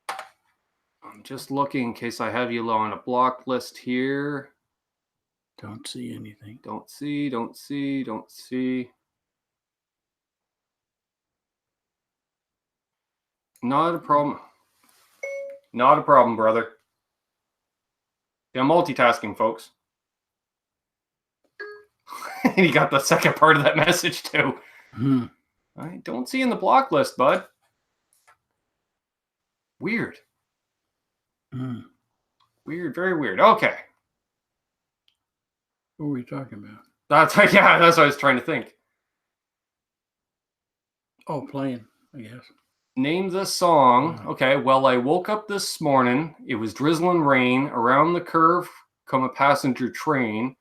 I'm just looking in case I have you on a block list here. Don't see anything. Don't see. Not a problem. Not a problem, brother. Yeah, I'm multitasking, folks. He got the second part of that message, too. I don't see in the block list, bud. Weird. Weird, very weird. Okay. What were we talking about? That's what I was trying to think. Oh, playing, I guess. Name the song. Okay, well, I woke up this morning. It was drizzling rain. Around the curve come a passenger train.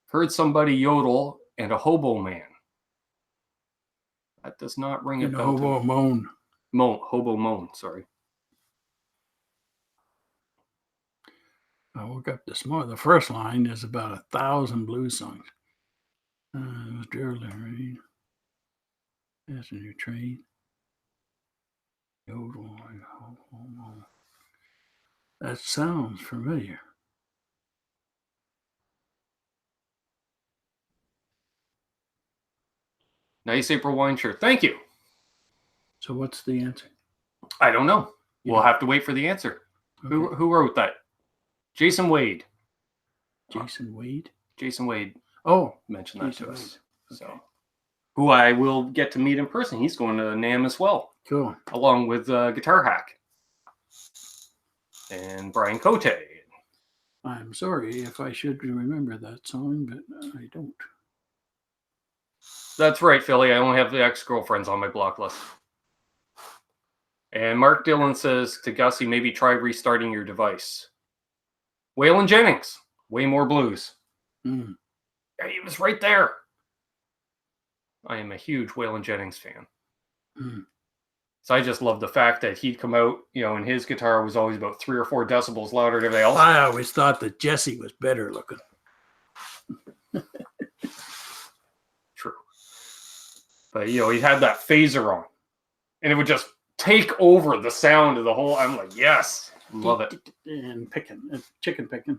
Heard somebody yodel and a hobo man. That does not ring a bell. Hobo moan. Hobo moan, sorry. I woke up this morning. The first line is about 1,000 blues songs. It was drizzling rain. Passenger train. Yodel. That sounds familiar. Nice April wine shirt. Thank you. So what's the answer? I don't know. We'll have to wait for the answer. Okay. Who wrote that? Jason Wade. Jason Wade? Jason Wade. Oh. Mentioned that to us. Okay. So, who I will get to meet in person. He's going to NAMM as well. Cool. Along with Guitar Hack. And Brian Cote. I'm sorry if I should remember that song, but I don't. That's right, Philly. I only have the ex-girlfriends on my block list. And Mark Dillon says to Gussie, maybe try restarting your device. Waylon Jennings, way more blues. He was right there. I am a huge Waylon Jennings fan. Mm. So I just love the fact that he'd come out, and his guitar was always about 3 or 4 decibels louder than everybody else. I always thought that Jesse was better looking. True. But, he had that phaser on. And it would just take over the sound of the whole. I'm like, yes. Love it. And chicken picking.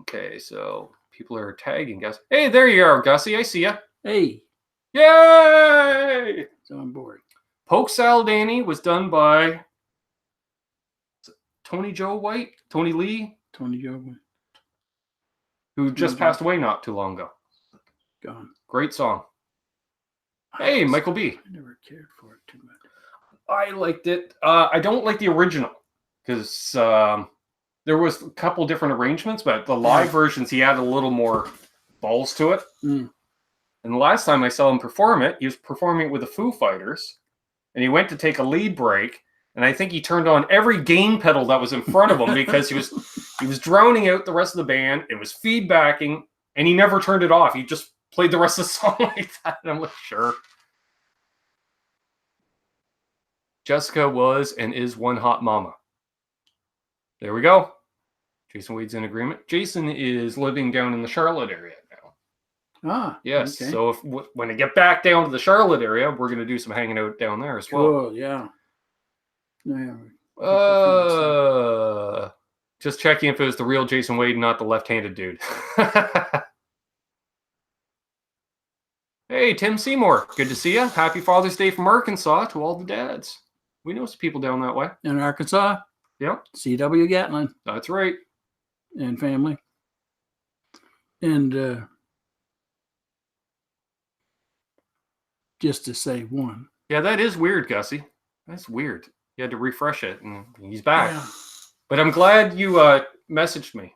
Okay, so people are tagging Gus. Hey, there you are, Gussie. I see ya. Hey. Yay! It's on board. Poke Salad Annie was done by Tony Joe White, Tony Lee, who just passed away not too long ago. Gone. Great song. Hey, Michael B. I never cared for it too much. I liked it. I don't like the original because there was a couple different arrangements, but the live versions, he had a little more balls to it. Mm. And the last time I saw him perform it, he was performing it with the Foo Fighters, and he went to take a lead break, and I think he turned on every gain pedal that was in front of him because he was drowning out the rest of the band. It was feedbacking, and he never turned it off. He just played the rest of the song like that, and I'm like, sure. Jessica was and is one hot mama. There we go. Jason Wade's in agreement. Jason is living down in the Charlotte area now. Ah, yes. Okay. So when I get back down to the Charlotte area, we're going to do some hanging out down there as well. Cool, yeah. Just checking if it was the real Jason Wade, not the left-handed dude. Hey, Tim Seymour. Good to see you. Happy Father's Day from Arkansas to all the dads. We know some people down that way. In Arkansas? Yep. CW Gatlin. That's right. And family. And just to say one. Yeah, that is weird, Gussie. That's weird. You had to refresh it, and he's back. Yeah. But I'm glad you messaged me.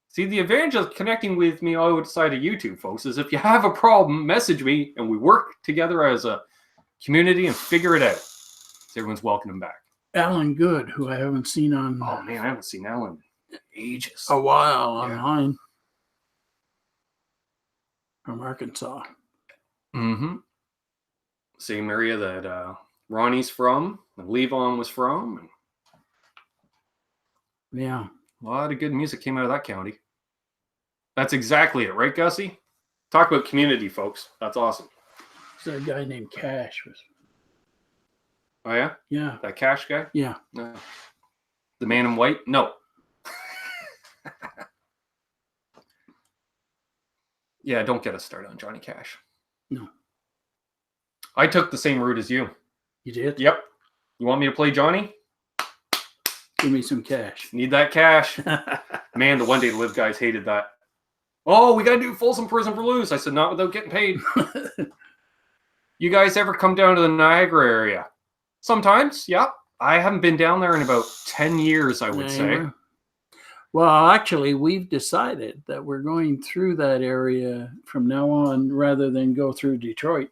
See, the advantage of connecting with me outside of YouTube, folks, is if you have a problem, message me, and we work together as a community and figure it out. So everyone's welcoming back. Alan Good, who I haven't seen on... Oh, man, I haven't seen Alan in ages. A while online. From Arkansas. Mm-hmm. Same area that Ronnie's from, and Levon was from. And yeah. A lot of good music came out of that county. That's exactly it, right, Gussie? Talk about community, folks. That's awesome. There's a guy named Cash. Oh, yeah? Yeah. That Cash guy? Yeah. No. The man in white? No. Yeah, don't get us started on Johnny Cash. No. I took the same route as you. You did? Yep. You want me to play Johnny? Give me some cash. Need that cash. Man, the One Day to Live guys hated that. Oh, we got to do Folsom Prison for Blues. I said, not without getting paid. You guys ever come down to the Niagara area? Sometimes, yeah. I haven't been down there in about 10 years, I would say. Well, actually, we've decided that we're going through that area from now on rather than go through Detroit.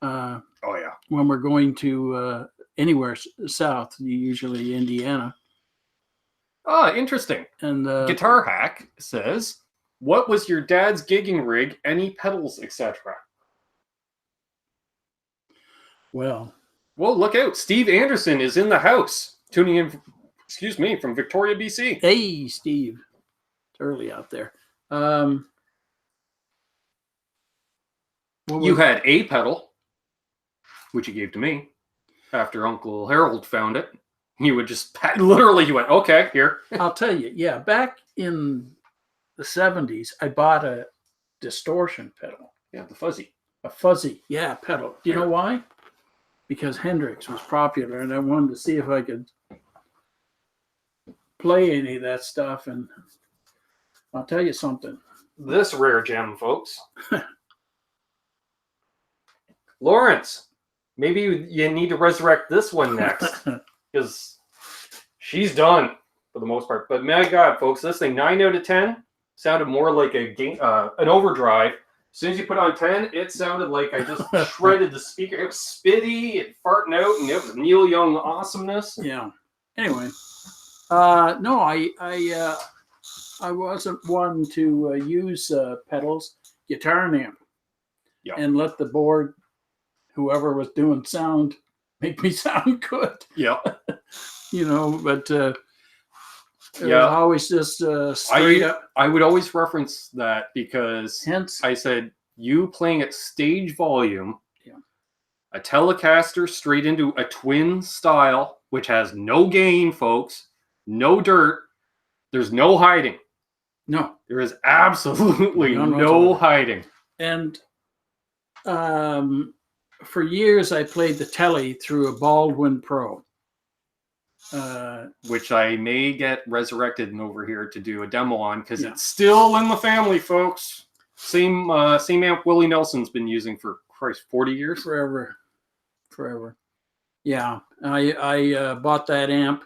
Oh, yeah. When we're going to anywhere south, usually Indiana. Ah, interesting. And Guitar Hack says, what was your dad's gigging rig? Any pedals, etc.? Well, look out. Steve Anderson is in the house. Tuning in, from Victoria, BC. Hey, Steve. It's early out there. You had a pedal, which you gave to me after Uncle Harold found it. You would just, literally, you went, okay, here. I'll tell you, yeah, back in the 70s, I bought a distortion pedal. Yeah, the fuzzy. A fuzzy, yeah, pedal. Do you know why? Because Hendrix was popular, and I wanted to see if I could play any of that stuff. And I'll tell you something. This rare gem, folks. Lawrence, maybe you need to resurrect this one next, because she's done for the most part. But my God, folks, this thing, 9 out of 10, sounded more like an overdrive. As soon as you put on 10, it sounded like I just shredded the speaker. It was spitty and farting out, and it was Neil Young awesomeness. Yeah. Anyway, no, I wasn't one to use pedals, guitar and amp. Yeah. and let the board, whoever was doing sound, make me sound good. Yeah. You know, but it was always just straight up. I would always reference that because Hence, I said, you playing at stage volume, yeah, a Telecaster straight into a twin style, which has no gain, folks, no dirt. There's no hiding. no. There is absolutely None no whatsoever. hiding. And for years, I played the Tele through a Baldwin Pro. Which I may get resurrected and over here to do a demo on because it's still in the family, folks. Same amp Willie Nelson's been using for, Christ, 40 years? Forever. Yeah, I bought that amp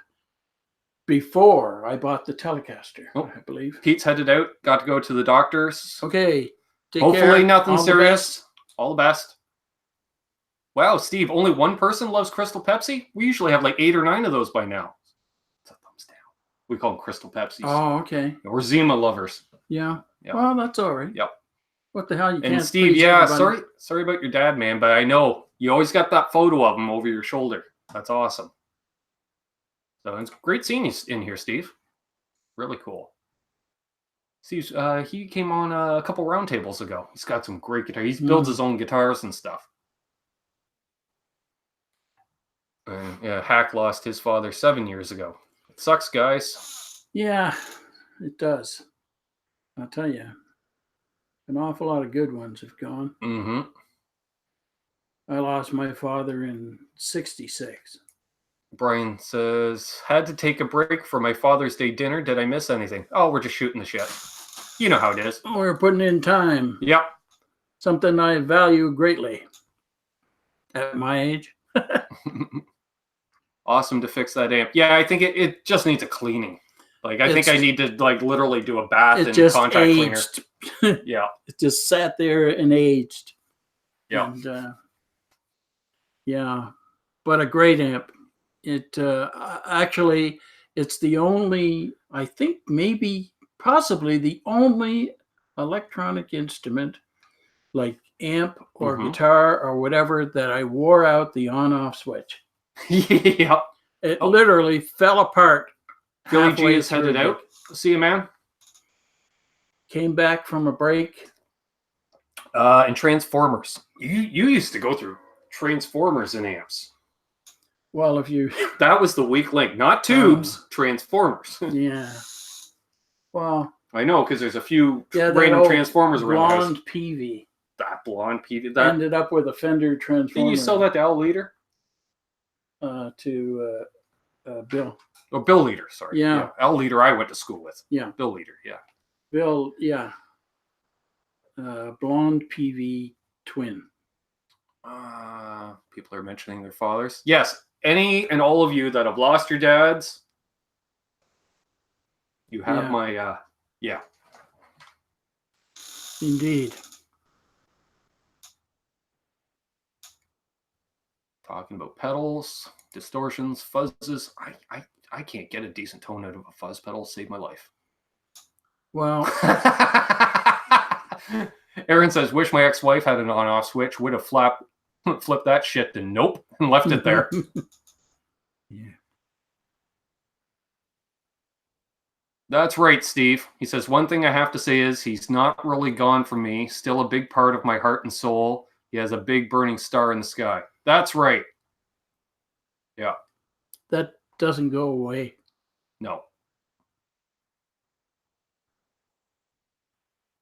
before I bought the Telecaster, I believe. Pete's headed out. Got to go to the doctors. Okay. Hopefully nothing serious. All the best. Wow, Steve, only one person loves Crystal Pepsi? We usually have like 8 or 9 of those by now. It's a thumbs down. We call them Crystal Pepsis. Oh, okay. Or Zima lovers. Yeah. Well, that's all right. Yep. What the hell? You can't. And Steve, sorry about your dad, man, but I know you always got that photo of him over your shoulder. That's awesome. So it's great seeing you in here, Steve. Really cool. Steve, he came on a couple roundtables ago. He's got some great guitars. He builds his own guitars and stuff. Hack lost his father 7 years ago. It sucks, guys. Yeah, it does. I'll tell you. An awful lot of good ones have gone. Mm-hmm. I lost my father in 1966. Brian says, had to take a break for my Father's Day dinner. Did I miss anything? Oh, we're just shooting the shit. You know how it is. We're putting in time. Yep. Something I value greatly at my age. Awesome to fix that amp. Yeah, I think it just needs a cleaning. Like, I think I need to, like, literally do a bath and contact aged. cleaner. Yeah. It just sat there and aged. Yeah. And, yeah. But a great amp. It actually, it's the only, I think maybe, possibly the only electronic instrument, like amp or guitar or whatever, that I wore out the on-off switch. Yeah. It literally fell apart. Billy G is headed out. See you, man. Came back from a break. And Transformers. You used to go through Transformers and amps. Well, if you... That was the weak link. Not tubes, Transformers. Yeah. Well... I know, because there's a few random Transformers around. Blonde PV. That blonde PV. That ended up with a Fender Transformer. Did you sell that to Al Leader? To Bill. Oh, Bill Leader, sorry. Yeah. Al Leader I went to school with. Yeah. Bill Leader, yeah. Bill, yeah. Blonde PV twin. People are mentioning their fathers. Yes, any and all of you that have lost your dads, you have my, yeah. Indeed. Talking about pedals, distortions, fuzzes. I can't get a decent tone out of a fuzz pedal. Save my life. Well, Aaron says, wish my ex-wife had an on-off switch. Would have flipped that shit to nope and left it there. Yeah. That's right, Steve. He says, one thing I have to say is he's not really gone from me. Still a big part of my heart and soul. He has a big burning star in the sky. That's right. Yeah. That doesn't go away. No.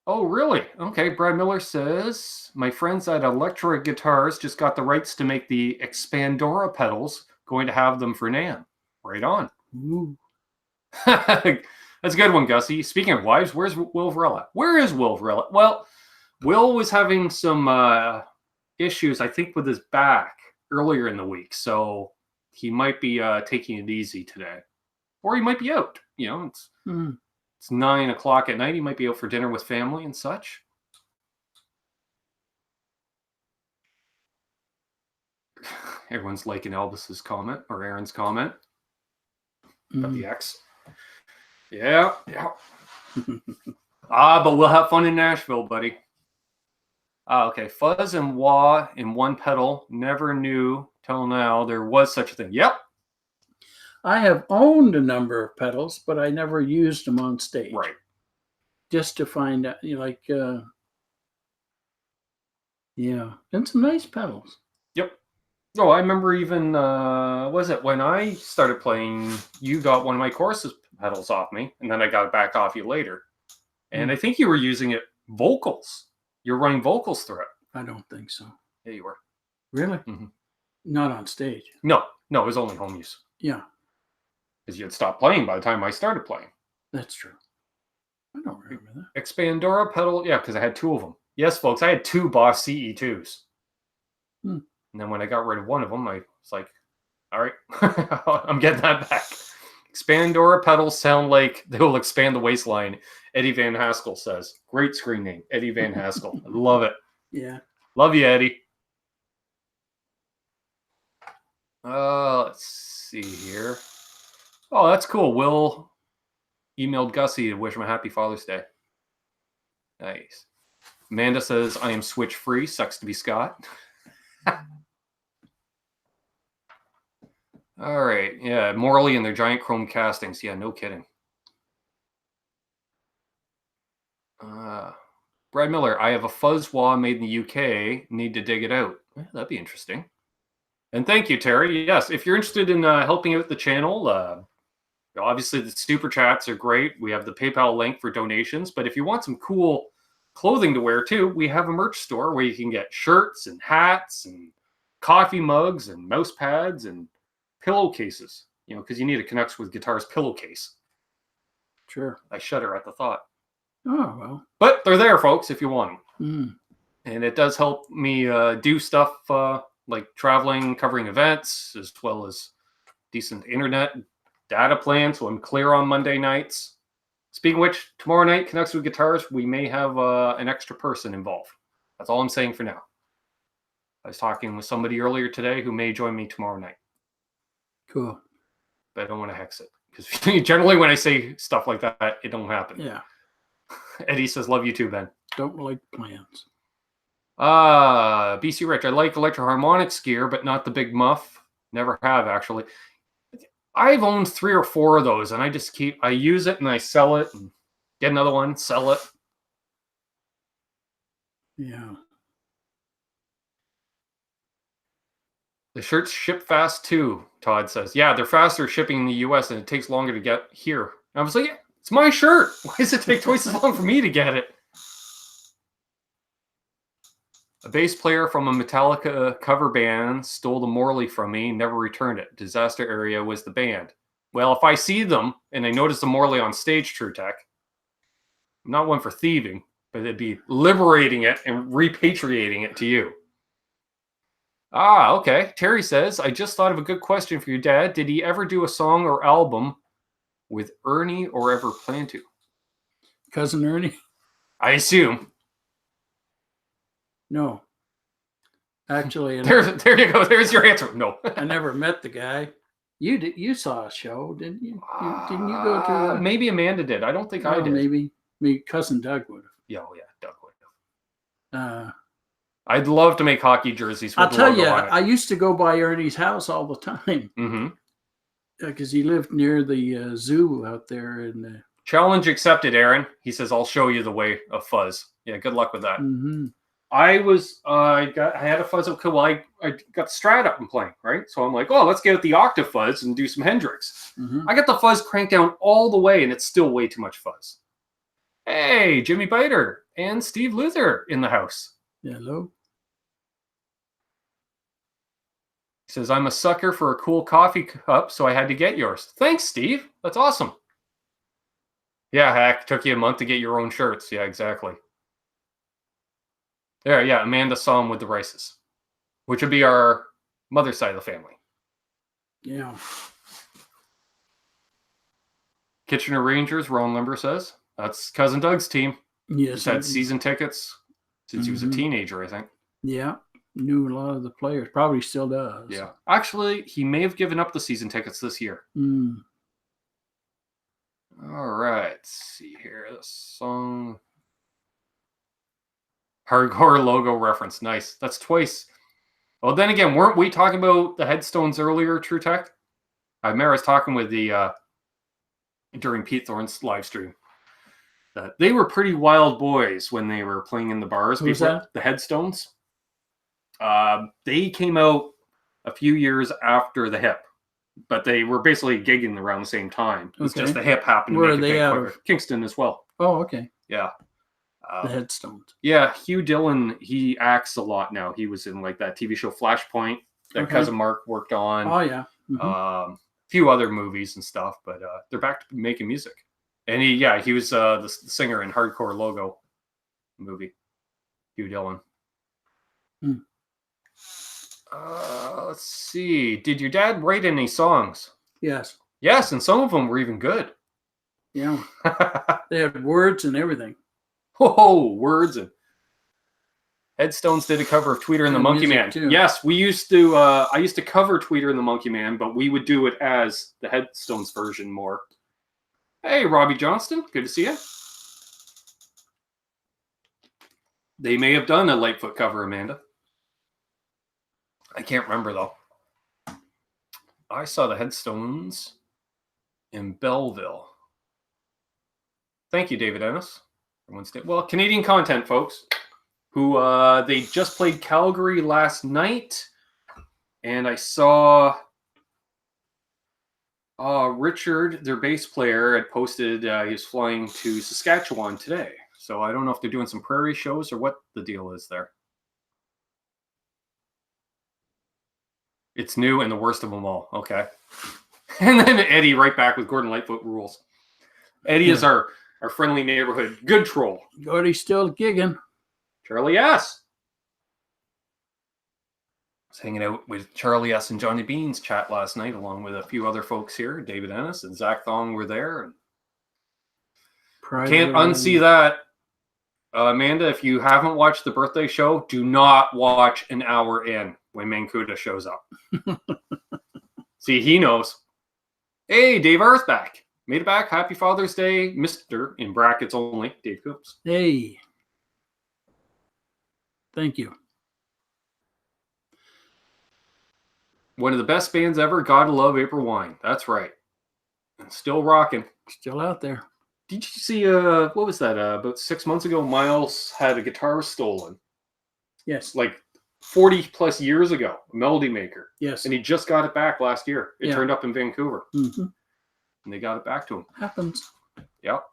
Oh, really? Okay. Brad Miller says, my friends at Electra Guitars just got the rights to make the Expandora pedals. Going to have them for NAMM. Right on. Ooh. That's a good one, Gussie. Speaking of wives, where's Will Varela? Where is Will Varela? Well, Will was having some issues, I think, with his back earlier in the week. So he might be taking it easy today. Or he might be out. You know, it's 9 o'clock at night. He might be out for dinner with family and such. Everyone's liking Elvis's comment or Aaron's comment about the X. Yeah, yeah. But we'll have fun in Nashville, buddy. Okay. Fuzz and wah in one pedal. Never knew till now there was such a thing. Yep. I have owned a number of pedals, but I never used them on stage. Right. Just to find out, yeah, and some nice pedals. Yep. Oh, I remember even, was it when I started playing, you got one of my choruses pedals off me, and then I got it back off you later. And I think you were using it vocals. You're running vocals through it. I don't think so. Yeah, you were. Really? Mm-hmm. Not on stage. No, it was only home use. Yeah. Because you had stopped playing by the time I started playing. That's true. I don't remember that. Expandora pedal, yeah, because I had 2 of them. Yes, folks, I had 2 Boss CE2s. And then when I got rid of one of them, I was like, all right, I'm getting that back. Expandora pedals sound like they will expand the waistline, Eddie Van Haskell says. Great screen name, Eddie Van Haskell. I love it. Yeah. Love you, Eddie. Let's see here. Oh, that's cool. Will emailed Gussie to wish him a happy Father's Day. Nice. Amanda says, I am switch free. Sucks to be Scott. All right. Yeah. Morley and their giant chrome castings. Yeah, no kidding. Brad Miller, I have a fuzz wah made in the UK. Need to dig it out. That'd be interesting. And thank you, Terry. Yes, if you're interested in helping out the channel, obviously the super chats are great. We have the PayPal link for donations. But if you want some cool clothing to wear too, we have a merch store where you can get shirts and hats and coffee mugs and mouse pads and pillowcases. You know, because you need to connect with Guitar's pillowcase. Sure. I shudder at the thought. Oh, well. But they're there, folks, if you want them. Mm. And it does help me do stuff like traveling, covering events, as well as decent internet data plan, so I'm clear on Monday nights. Speaking of which, tomorrow night, Connects with Guitars, we may have an extra person involved. That's all I'm saying for now. I was talking with somebody earlier today who may join me tomorrow night. Cool. But I don't want to hex it. Because generally when I say stuff like that, it don't happen. Yeah. Eddie says, love you too, Ben. Don't like plans. BC Rich, I like Electro-Harmonix gear, but not the big muff. Never have, actually. I've owned 3 or 4 of those, and I use it and I sell it and get another one, sell it. Yeah. The shirts ship fast too, Todd says. Yeah, they're faster shipping in the US and it takes longer to get here. I was like, yeah, it's my shirt. Why does it take twice as long for me to get it? A bass player from a Metallica cover band stole the Morley from me, never returned it. Disaster Area was the band. Well, if I see them and I notice the Morley on stage, True Tech, I'm not one for thieving, but it'd be liberating it and repatriating it to you. Okay. Terry says, I just thought of a good question for your dad. Did he ever do a song or album with Ernie or ever plan to? Cousin Ernie? I assume. No. Actually, there you go. There's your answer. No. I never met the guy. You saw a show, didn't you? Didn't you go to maybe Amanda did. I don't think I did. Maybe cousin Doug would have. Yeah, Doug would have. Uh, I'd love to make hockey jerseys. With I'll tell you, I used to go by Ernie's house all the time. Mm-hmm. Because he lived near the zoo out there in Challenge accepted, Aaron. He says, I'll show you the way of fuzz. Yeah, good luck with that. Mm-hmm. I had a fuzz. Okay, well, I got the Strat up and playing, right? So I'm like, oh, let's get the octave fuzz and do some Hendrix. Mm-hmm. I got the fuzz cranked down all the way, and it's still way too much fuzz. Hey, Jimmy Biter and Steve Luther in the house. Hello. He says, I'm a sucker for a cool coffee cup, so I had to get yours. Thanks, Steve. That's awesome. Yeah, heck, took you a month to get your own shirts. Yeah, exactly. There, yeah, Amanda saw him with the Rices, which would be our mother's side of the family. Yeah. Kitchener Rangers, Ron Limber says. That's Cousin Doug's team. Yes. He's had season tickets since he was a teenager, I think. Yeah. Knew a lot of the players. Probably still does. Yeah. Actually, he may have given up the season tickets this year. Mm. All right. Let's see here. The song. Hardcore logo reference. Nice. That's twice. Well, then again, weren't we talking about the headstones earlier, True Tech? I remember I was talking with the during Pete Thorne's live stream. They were pretty wild boys when they were playing in the bars. Who's that? The Headstones. They came out a few years after the Hip, but they were basically gigging around the same time. It was just the Hip happened to Where make are it they out quicker. of? Kingston as well. Oh, okay. Yeah. The Headstones. Yeah, Hugh Dillon, he acts a lot now. He was in like that TV show Flashpoint that Cousin Mark worked on. Oh, yeah. Mm-hmm. Few other movies and stuff, but they're back to making music. And he was the singer in Hardcore Logo movie. Hugh Dillon. Let's see. Did your dad write any songs? Yes. Yes, and some of them were even good. Yeah. They had words and everything. Oh, words and Headstones did a cover of Tweeter and the Monkey Man. Too. Yes, we used to. I used to cover Tweeter and the Monkey Man, but we would do it as the Headstones version more. Hey, Robbie Johnston, good to see you. They may have done a Lightfoot cover, Amanda. I can't remember though. I saw the Headstones in Belleville. Thank you, David Ennis. Well, Canadian content, folks. Who they just played Calgary last night, and I saw Richard, their bass player, had posted he was flying to Saskatchewan today. So I don't know if they're doing some prairie shows or what the deal is there. It's new and the worst of them all. Okay. And then Eddie right back with Gordon Lightfoot rules. Eddie is our friendly neighborhood good troll. Gordy's still gigging. Charlie S. I was hanging out with Charlie S. and Johnny Beane's chat last night, along with a few other folks here. David Ennis and Zach Thong were there. Can't unsee that. Amanda, if you haven't watched the birthday show, do not watch an hour in when Mancuda shows up. See, he knows. Hey, Dave Earthback. Made it back. Happy Father's Day, Mr. in brackets only, Dave Coombs. Hey. Thank you. One of the best bands ever. Gotta love April Wine. That's right. And still rocking. Still out there. Did you see, what was that? About 6 months ago, Miles had a guitar stolen. Yes. Like 40 plus years ago. A Melody Maker. Yes. And he just got it back last year. It turned up in Vancouver. Mm-hmm. And they got it back to him. Happens. Yep.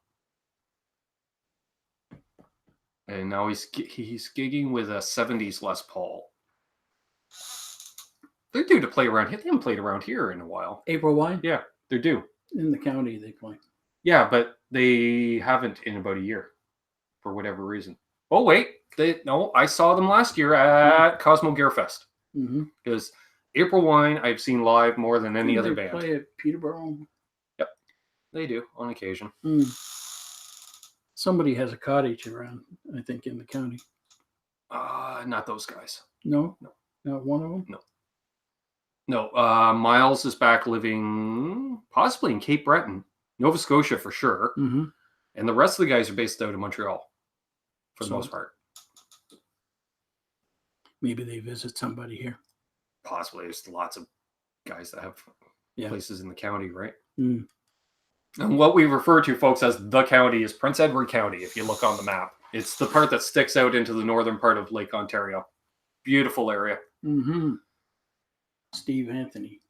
And now he's gigging with a 70s Les Paul. They're due to play around here. They haven't played around here in a while. April Wine? Yeah, they're due. In the county they play. Yeah, but they haven't in about a year for whatever reason. Oh, wait. I saw them last year at Cosmo Gear Fest. Because April Wine I've seen live more than any other band. They play at Peterborough? Yep, they do on occasion. Somebody has a cottage around, I think, in the county. Not those guys. No? Not one of them? No. Miles is back living possibly in Cape Breton, Nova Scotia for sure. And the rest of the guys are based out of Montreal for the most part. Maybe they visit somebody here. Possibly. There's lots of guys that have places in the county, right? And what we refer to, folks, as the county is Prince Edward County, if you look on the map. It's the part that sticks out into the northern part of Lake Ontario. Beautiful area. Steve Anthony.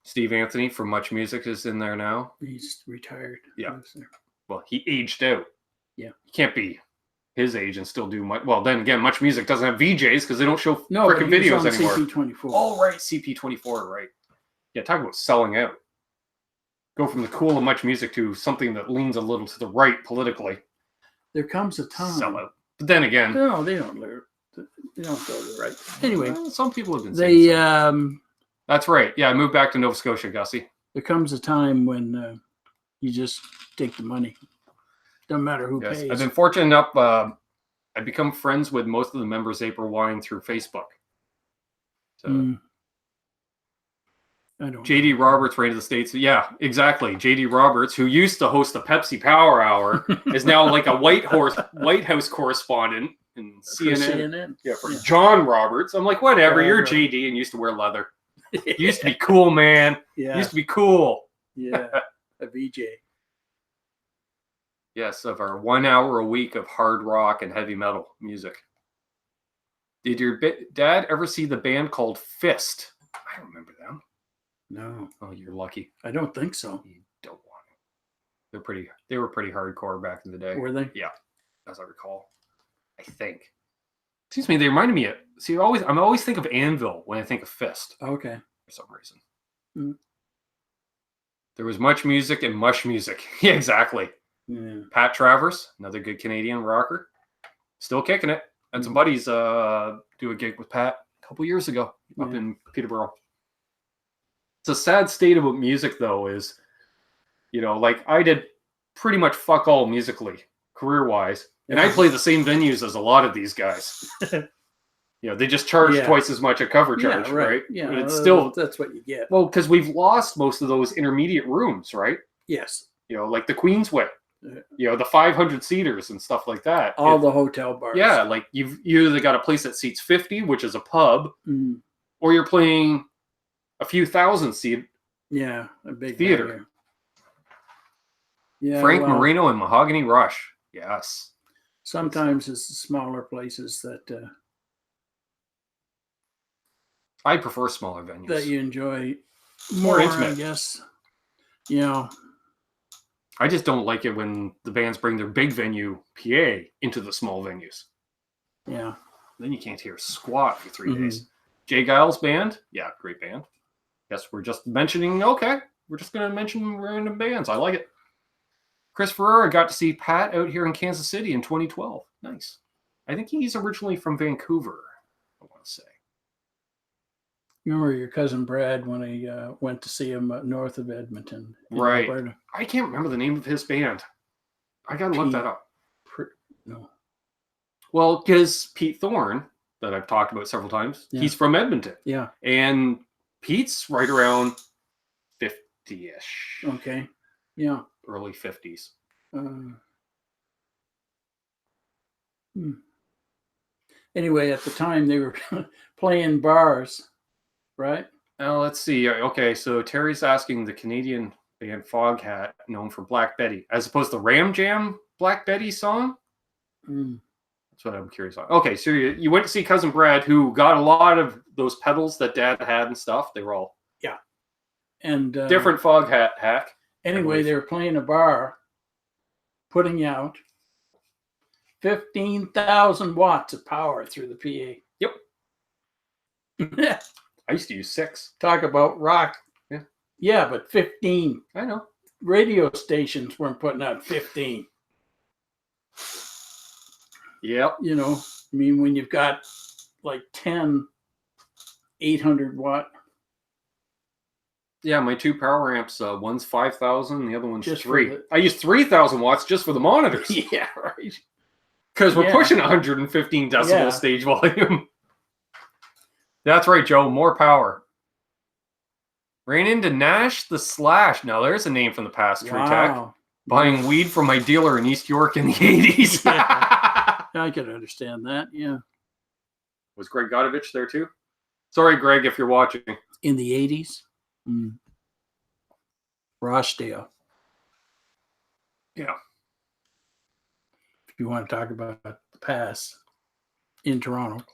Steve Anthony from Much Music is in there now. He's retired. Yeah. Well, he aged out. Yeah. He can't be his age and still do much. Well, then again, Much Music doesn't have VJs because they don't show freaking videos anymore. CP24. Oh, right. CP24, right. Yeah, talk about selling out. Go from the cool of Much Music to something that leans a little to the right politically. There comes a time. Sell out. But then again. No, they don't live. They don't go to the right. Anyway. Well, some people have been saying so. That's right. Yeah, I moved back to Nova Scotia, Gussie. There comes a time when you just take the money. Doesn't matter who pays. I've been fortunate enough. I've become friends with most of the members of April Wine through Facebook. So. I don't JD know. Roberts ran to the States. Yeah, exactly. JD Roberts, who used to host the Pepsi Power Hour, is now like a White House correspondent in For CNN. CNN. Yeah, for John Roberts. I'm like, whatever. Yeah, You're right. JD and used to wear leather. You used to be cool, man. Yeah. Used to be cool. Yeah. A VJ. Yes, of our 1 hour a week of hard rock and heavy metal music. Did your dad ever see the band called Fist? I don't remember them. No. Oh, you're lucky. I don't think so. You don't want it. They were pretty hardcore back in the day. Were they? Yeah, as I recall. I think. Excuse me, they reminded me of. See, I'm always think of Anvil when I think of Fist. Okay. For some reason. Mm. There was much music and mush music. Yeah, exactly. Yeah. Pat Travers, another good Canadian rocker, still kicking it. And some buddies do a gig with Pat a couple years ago up in Peterborough. It's a sad state about music, though, is, like I did pretty much fuck all musically, career-wise. And I play the same venues as a lot of these guys. They just charge twice as much a cover charge, right? Yeah, but it's still... That's what you get. Well, because we've lost most of those intermediate rooms, right? Yes. Like the the 500-seaters and stuff like that. All the hotel bars. Yeah, like you either got a place that seats 50, which is a pub, or you're playing a few thousand seat. Yeah, a big theater. Venue. Yeah, Frank Marino and Mahogany Rush. Yes. Sometimes it's the smaller places that I prefer smaller venues. That you enjoy more intimate, I guess. I just don't like it when the bands bring their big venue PA into the small venues. Yeah. Then you can't hear squat for 3 days. Jay Giles Band. Yeah, great band. Guess we're just mentioning, we're just going to mention random bands. I like it. Chris Ferrara got to see Pat out here in Kansas City in 2012. Nice. I think he's originally from Vancouver, I want to say. Remember your cousin Brad when he went to see him north of Edmonton? Right. Alberta? I can't remember the name of his band. I got to look that up. No. Well, because Pete Thorne, that I've talked about several times, he's from Edmonton. Yeah. And Pete's right around 50-ish. Okay. Yeah. Early 50s. Anyway, at the time they were playing bars, right? Now, let's see. Okay, so Terry's asking the Canadian band Foghat, known for Black Betty, as opposed to Ram Jam Black Betty song? That's what I'm curious on. Okay, so you went to see Cousin Brad, who got a lot of those pedals that Dad had and stuff. They were all and different Foghat hack. Anyway, they were playing a bar, putting out 15,000 watts of power through the PA. Yep. I used to use 6. Talk about rock. Yeah. Yeah, but 15. I know. Radio stations weren't putting out 15. Yep. I mean, when you've got like 10 800-watt. Yeah, my 2 power amps, one's 5,000, the other one's Just 3. I use 3,000 watts just for the monitors. Yeah, right. Because we're pushing 115 decibel stage volume. That's right, Joe. More power. Ran into Nash the Slash. Now, there's a name from the past, True Tech. Buying weed from my dealer in East York in the 80s. I can understand that, yeah. Was Greg Godovich there, too? Sorry, Greg, if you're watching. In the 80s? Rochdale. Yeah. If you want to talk about the past in Toronto.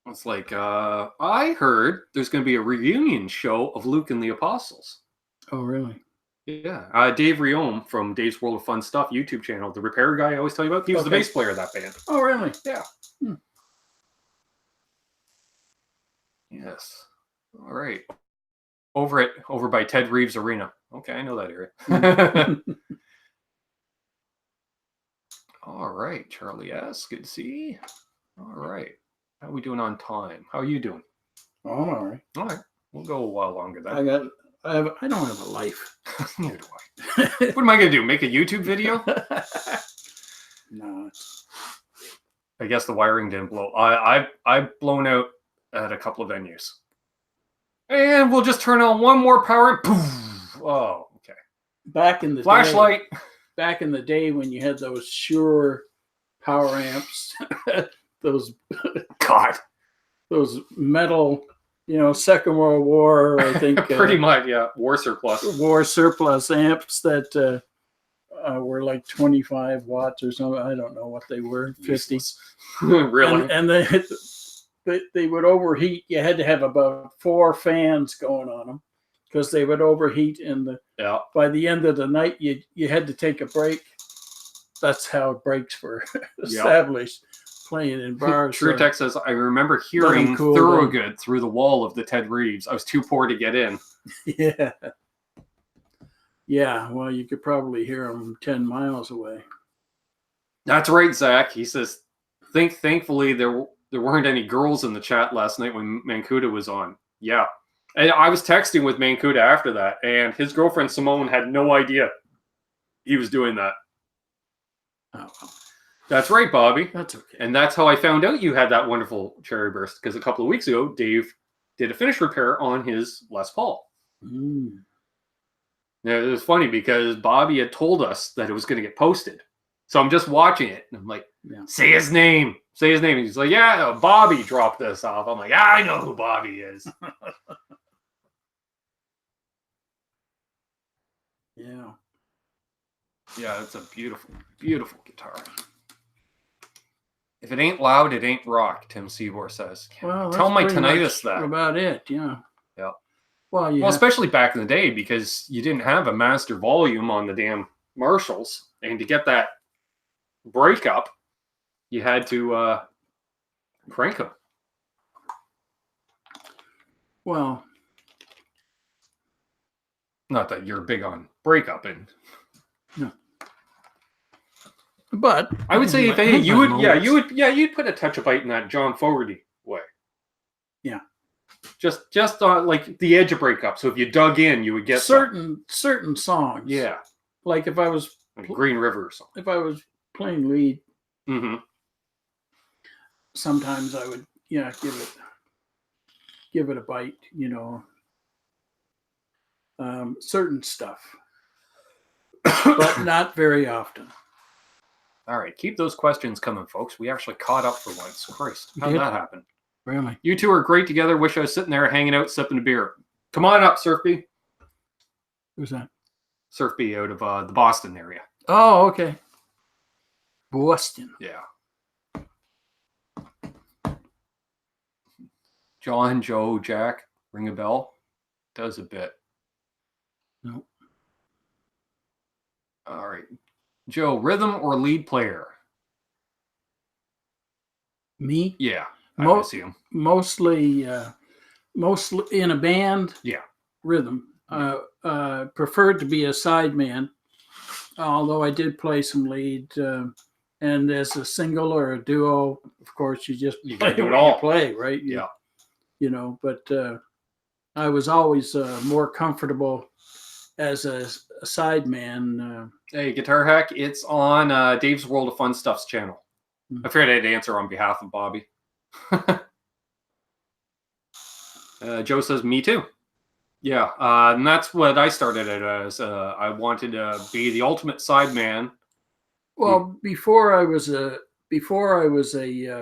It's like, I heard there's going to be a reunion show of Luke and the Apostles. Oh, really? Yeah. Dave Riome from Dave's World of Fun Stuff YouTube channel, the repair guy I always tell you about, he was the bass player of that band. Oh, really? Yeah. Yes. All right. Over by Ted Reeves Arena. Okay, I know that area. All right, Charlie S. Good to see you. All right. How are we doing on time? How are you doing? Oh, all right. All right. We'll go a while longer then. I don't have a life. Neither do I. What am I going to do? Make a YouTube video? No. I guess the wiring didn't blow. I've blown out at a couple of venues. And we'll just turn on one more power. Poof. Oh, okay. Back in the flashlight. Back in the day when you had those Shure power amps, those God, those metal, Second World War, I think. pretty much, yeah. War surplus amps that were like 25 watts or something. I don't know what they were, 50. Really? And they would overheat. You had to have about 4 fans going on them because they would overheat. By the end of the night, you had to take a break. That's how breaks were established, playing in bars. True Tech says, I remember hearing Thorogood through the wall of the Ted Reeves. I was too poor to get in. Yeah. Yeah, well, you could probably hear them 10 miles away. That's right, Zach. He says, thankfully there weren't any girls in the chat last night when Mancuda was on. Yeah. And I was texting with Mancuda after that, and his girlfriend Simone had no idea he was doing that. Oh, well. That's right, Bobby. That's okay. And that's how I found out you had that wonderful cherry burst, because a couple of weeks ago, Dave did a finish repair on his Les Paul. Mm. Now, it was funny because Bobby had told us that it was going to get posted. So I'm just watching it, and I'm like, say his name. Say his name. And he's like, yeah, Bobby dropped this off. I'm like, I know who Bobby is. Yeah. Yeah, it's a beautiful, beautiful guitar. If it ain't loud, it ain't rock, Tim Seabour says. Well, tell my tinnitus that. About it, yeah. Yeah. Well, especially back in the day, because you didn't have a master volume on the damn Marshalls, and to get that breakup, you had to crank them. Well, not that you're big on breakup, and no. But I would say if any, you'd put a touch of bite in that John Fogerty way. Yeah. Just on like the edge of breakup. So if you dug in, you would get certain songs. Yeah. Like if I was like Green River or something. If I was playing lead, sometimes I would give it a bite, certain stuff. But not very often. All right, keep those questions coming, folks. We actually caught up for once. Christ, how'd that happen? Really? You two are great together. Wish I was sitting there hanging out, sipping a beer. Come on up, Surf B. Who's that? Surf B out of the Boston area. Oh, okay. Boston. Yeah. John, Joe, Jack, ring a bell? Does a bit. No. All right. Joe, rhythm or lead player? Me? Yeah. I see him. Mostly in a band. Yeah. Rhythm. Preferred to be a sideman, although I did play some lead. And as a single or a duo, of course, you play do it all. Play, right? Yeah. But I was always more comfortable as a sideman. Hey, Guitar Hack, it's on Dave's World of Fun Stuff's channel. I figured I'd answer on behalf of Bobby. Joe says, me too. Yeah, and that's what I started it as. I wanted to be the ultimate sideman. Well, before I was a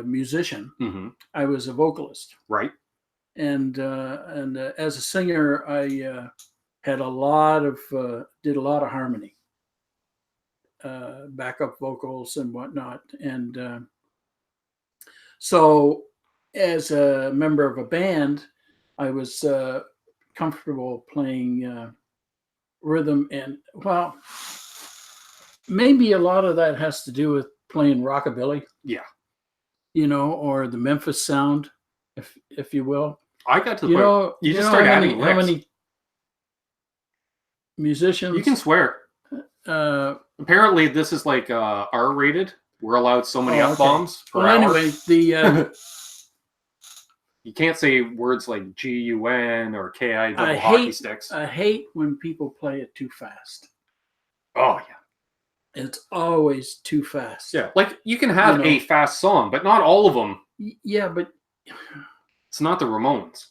musician, I was a vocalist. Right. And as a singer, I had did a lot of harmony, backup vocals and whatnot. And so as a member of a band, I was comfortable playing rhythm. And well, maybe a lot of that has to do with playing rockabilly. Yeah. Or the Memphis sound, if you will. I got to the point. You just start adding licks. How many musicians? You can swear. Apparently, this is like R-rated. We're allowed so many F-bombs per hour. Anyway, you can't say words like G-U-N or K-I double hockey sticks. I hate when people play it too fast. Oh, yeah. It's always too fast. Yeah, like you can have a fast song, but not all of them. Yeah, but it's not the Ramones.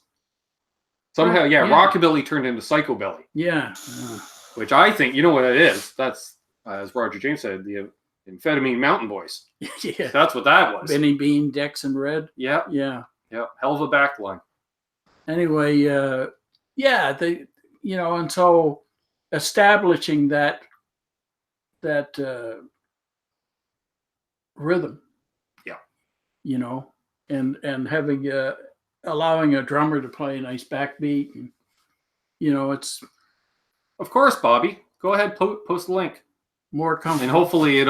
Somehow, rockabilly turned into psychobilly. Yeah. Which I think, you know what it is? That's, as Roger James said, the Amphetamine Mountain Boys. Yeah. That's what that was. Benny Beane, Dex and Red. Yeah. Yeah. Yeah. Hell of a backline. Anyway, yeah, and so establishing that rhythm. Yeah. And having allowing a drummer to play a nice backbeat, and it's of course, Bobby. Go ahead, post the link. more comfortable. And hopefully it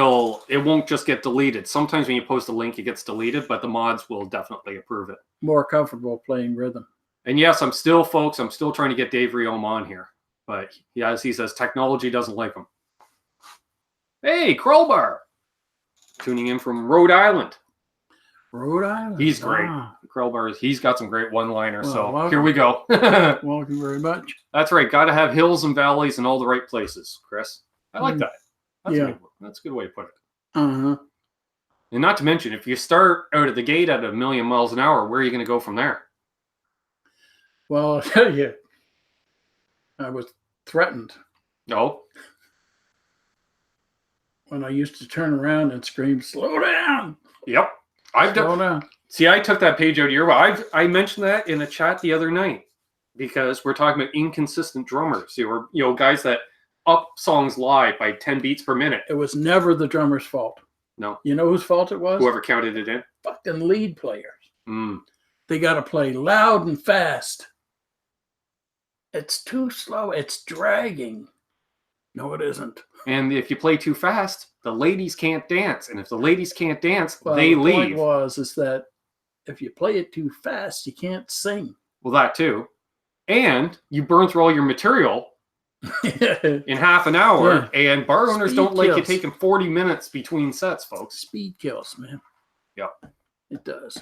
won't just get deleted. Sometimes when you post a link, it gets deleted, but the mods will definitely approve it. More comfortable playing rhythm. And yes, I'm still trying to get Dave Riome on here. But as he says, technology doesn't like him. Hey, Crowbar. Tuning in from Rhode Island. Rhode Island. He's great. Crowbar, he's got some great one-liners. Well, so welcome. here we go. Welcome very much. That's right. Got to have hills and valleys in all the right places, Chris. I like that. That's a good way to put it. Uh-huh. And not to mention, if you start out of the gate at 1,000,000 miles an hour, where are you going to go from there? Well, I'll tell you, I was threatened. No. When I used to turn around and scream, "Slow down!" Yep. Slow down. See, I took that page out of your. I mentioned that in a chat the other night because we're talking about inconsistent drummers, or guys that up songs live by 10 beats per minute. It was never the drummer's fault. No. You know whose fault it was? Whoever counted it in. Fucking lead players. Mm. They got to play loud and fast. It's too slow. It's dragging. No, it isn't. And if you play too fast, the ladies can't dance. And if the ladies can't dance, Well, they the leave. point is that if you play it too fast, you can't sing. Well, that too. And you burn through all your material in half an hour. Yeah. And bar owners don't like you taking 40 minutes between sets, folks. Speed kills, man. Yeah. It does.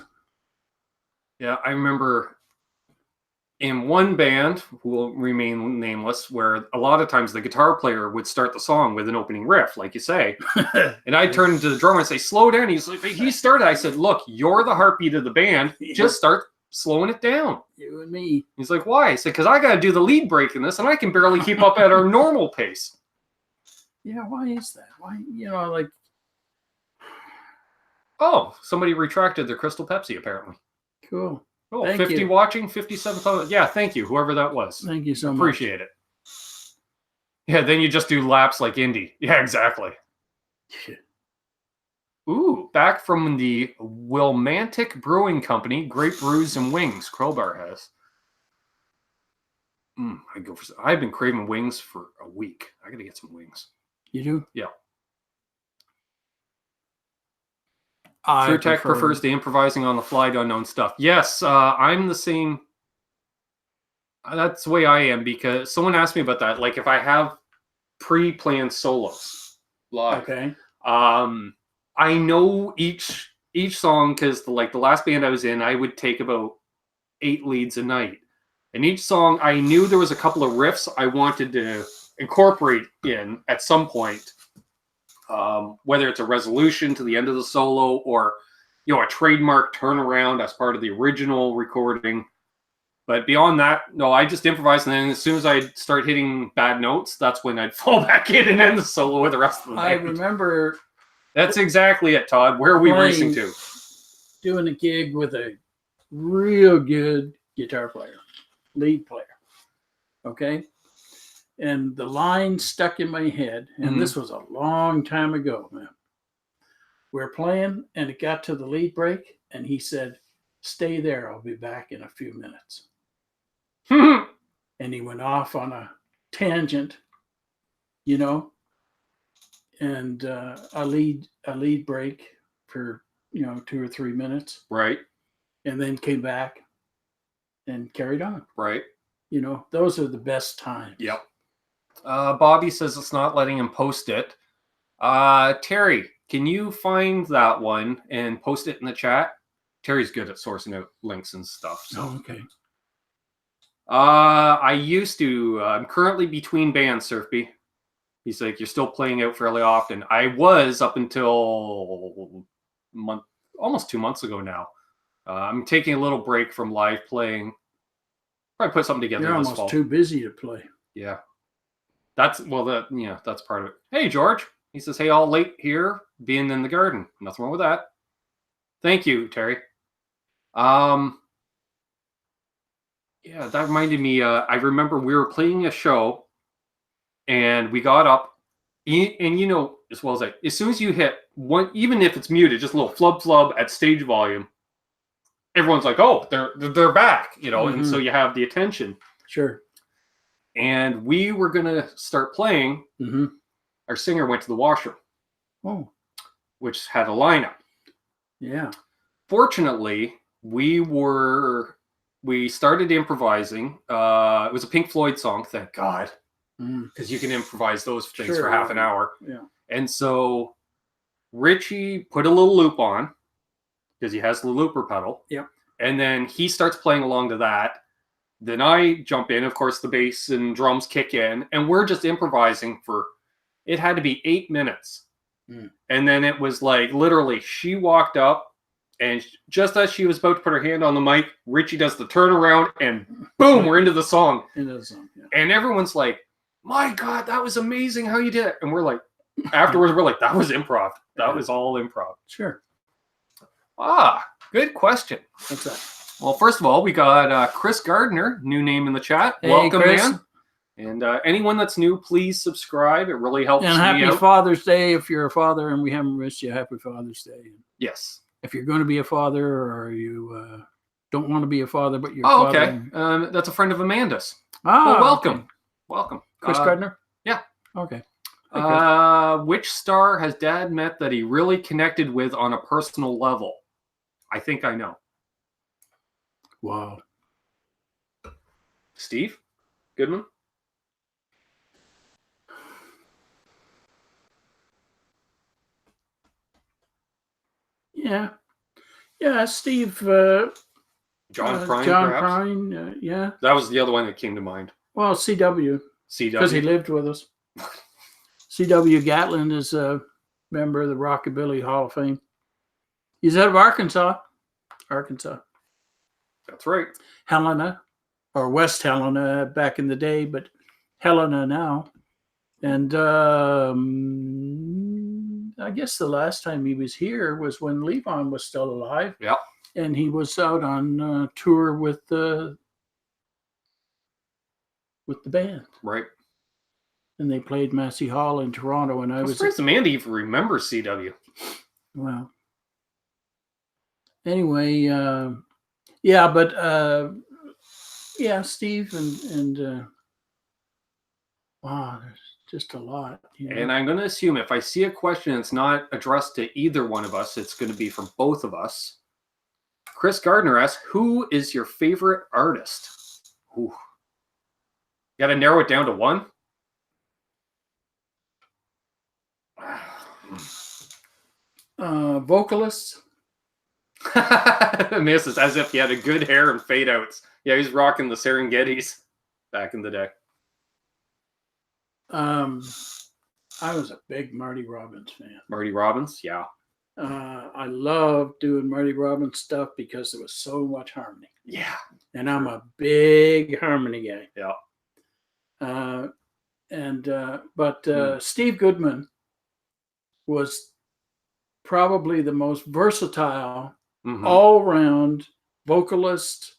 Yeah, I remember in one band, who will remain nameless, where a lot of times the guitar player would start the song with an opening riff, like you say. And I'd turn to the drummer and say, slow down. He's like, he started. I said, look, you're the heartbeat of the band. Just start slowing it down. You and me. He's like, why? I said, because I got to do the lead break in this, and I can barely keep up at our normal pace. Yeah, why is that? Why, like... Oh, somebody retracted their Crystal Pepsi, apparently. Cool. Oh, thank 50 you. Watching, 57. Yeah, thank you, whoever that was. Thank you so much. Appreciate it. Yeah, then you just do laps like Indy. Yeah, exactly. Ooh, back from the Wilmantic Brewing Company, Grape Brews and Wings. Crowbar has. I've been craving wings for a week. I got to get some wings. You do? Yeah. True Tech prefers the improvising on the fly to unknown stuff. Yes, I'm the same. That's the way I am, because someone asked me about that. Like if I have pre-planned solos live. Okay. I know each song, because the last band I was in, I would take about 8 leads a night. And each song, I knew there was a couple of riffs I wanted to incorporate in at some point. Whether it's a resolution to the end of the solo or, a trademark turnaround as part of the original recording. But beyond that, no, I just improvise. And then as soon as I start hitting bad notes, that's when I'd fall back in and end the solo with the rest of the band. I remember... That's exactly it, Todd. Where are we racing to? Doing a gig with a real good guitar player, lead player. Okay? And the line stuck in my head, and this was a long time ago, man. We're playing, and it got to the lead break, and he said, "Stay there, I'll be back in a few minutes." And he went off on a tangent, and a lead break for 2 or 3 minutes, right? And then came back and carried on, right? Those are the best times. Yep. Bobby says it's not letting him post it. Terry, can you find that one and post it in the chat? Terry's good at sourcing out links and stuff. So. Oh, okay. I used to. I'm currently between bands, Surfby. He's like, you're still playing out fairly often. I was up until almost 2 months ago now. I'm taking a little break from live playing. Probably put something together. You're this almost fall. too busy to play. Yeah. That's part of it. Hey, George. He says, hey, all late here, being in the garden. Nothing wrong with that. Thank you, Terry. Yeah, that reminded me. I remember we were playing a show, and we got up, and you know as well as I, as soon as you hit one, even if it's muted, just a little flub at stage volume, everyone's like, "Oh, they're back," you know, and so you have the attention. Sure. And we were gonna start playing. Our singer went to the washroom. Oh, which had a lineup. Yeah. Fortunately, we started improvising. It was a Pink Floyd song, thank God, because you can improvise those things for half an hour. Yeah. And so Richie put a little loop on because he has the looper pedal. Yep. And then he starts playing along to that. Then I jump in. Of course, the bass and drums kick in, and we're just improvising for. It had to be 8 minutes. And then it was like literally she walked up, and just as she was about to put her hand on the mic, Richie does the turnaround, and boom, we're into the song. Yeah. And everyone's like, my God, that was amazing how you did it. And we're like, afterwards, we're like, that was improv. That was all improv. Sure. Good question. What's that? Well, first of all, we got Chris Gardner, new name in the chat. Hey, welcome, Chris. man. And anyone that's new, please subscribe. It really helps me out. And happy out. Father's Day if you're a father and we haven't wished you happy Father's Day. Yes. If you're going to be a father or you don't want to be a father, but you're a father. Okay. That's a friend of Amanda's. Well, welcome. Okay. Welcome. Chris Gardner? Yeah. Okay. Which star has Dad met that he really connected with on a personal level? I think I know. Wow. Steve Goodman? Yeah, Steve. John Prine, John perhaps? Prine, yeah. That was the other one that came to mind. Well, CW. Because he lived with us. CW Gatlin is a member of the Rockabilly Hall of Fame. He's out of Arkansas. That's right. Helena, or West Helena back in the day, but Helena now. And I guess the last time he was here was when Levon was still alive. Yeah. And he was out on tour with the band. Right. And they played Massey Hall in Toronto. And I was surprised Amanda even remembers CW. Well. Anyway, yeah, but yeah, Steve and wow, there's just a lot. You know? And I'm going to assume if I see a question that's not addressed to either one of us, it's going to be from both of us. Chris Gardner asks, who is your favorite artist? Ooh. You got to narrow it down to one? Vocalists. Misses as if he had a good hair and fade outs. Yeah, he's rocking the Serengetis back in the day. I was a big Marty Robbins fan. Marty Robbins, yeah. I loved doing Marty Robbins stuff because there was so much harmony. Yeah. And I'm a big harmony guy. Yeah. But Steve Goodman was probably the most versatile, all-round vocalist,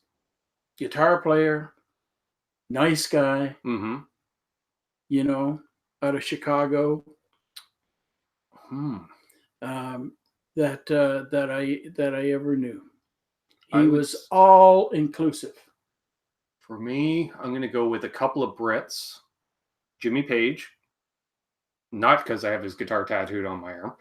guitar player, nice guy, you know, out of Chicago. That I ever knew. He was all inclusive. For me, I'm going to go with a couple of Brits. Jimmy Page. Not because I have his guitar tattooed on my arm,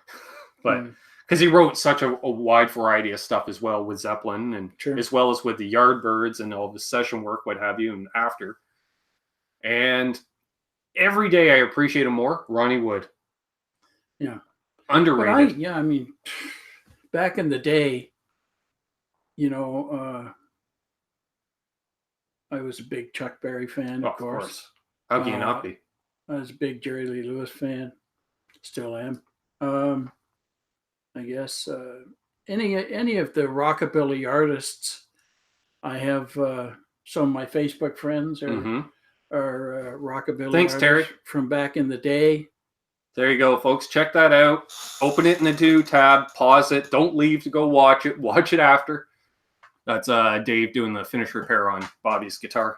but because he wrote such a wide variety of stuff as well with Zeppelin and as well as with the Yardbirds and all of the session work, what have you, and after. And every day I appreciate him more. Ronnie Wood. Yeah. Underrated. I mean, back in the day, you know, I was a big Chuck Berry fan, of course. How can you not be? I was a big Jerry Lee Lewis fan. Still am. I guess any of the rockabilly artists, I have some of my Facebook friends are rockabilly Thanks, artists Terry. from back in the day. There you go, folks. Check that out. Open it in the Do tab. Pause it. Don't leave to go watch it. Watch it after. That's Dave doing the finish repair on Bobby's guitar.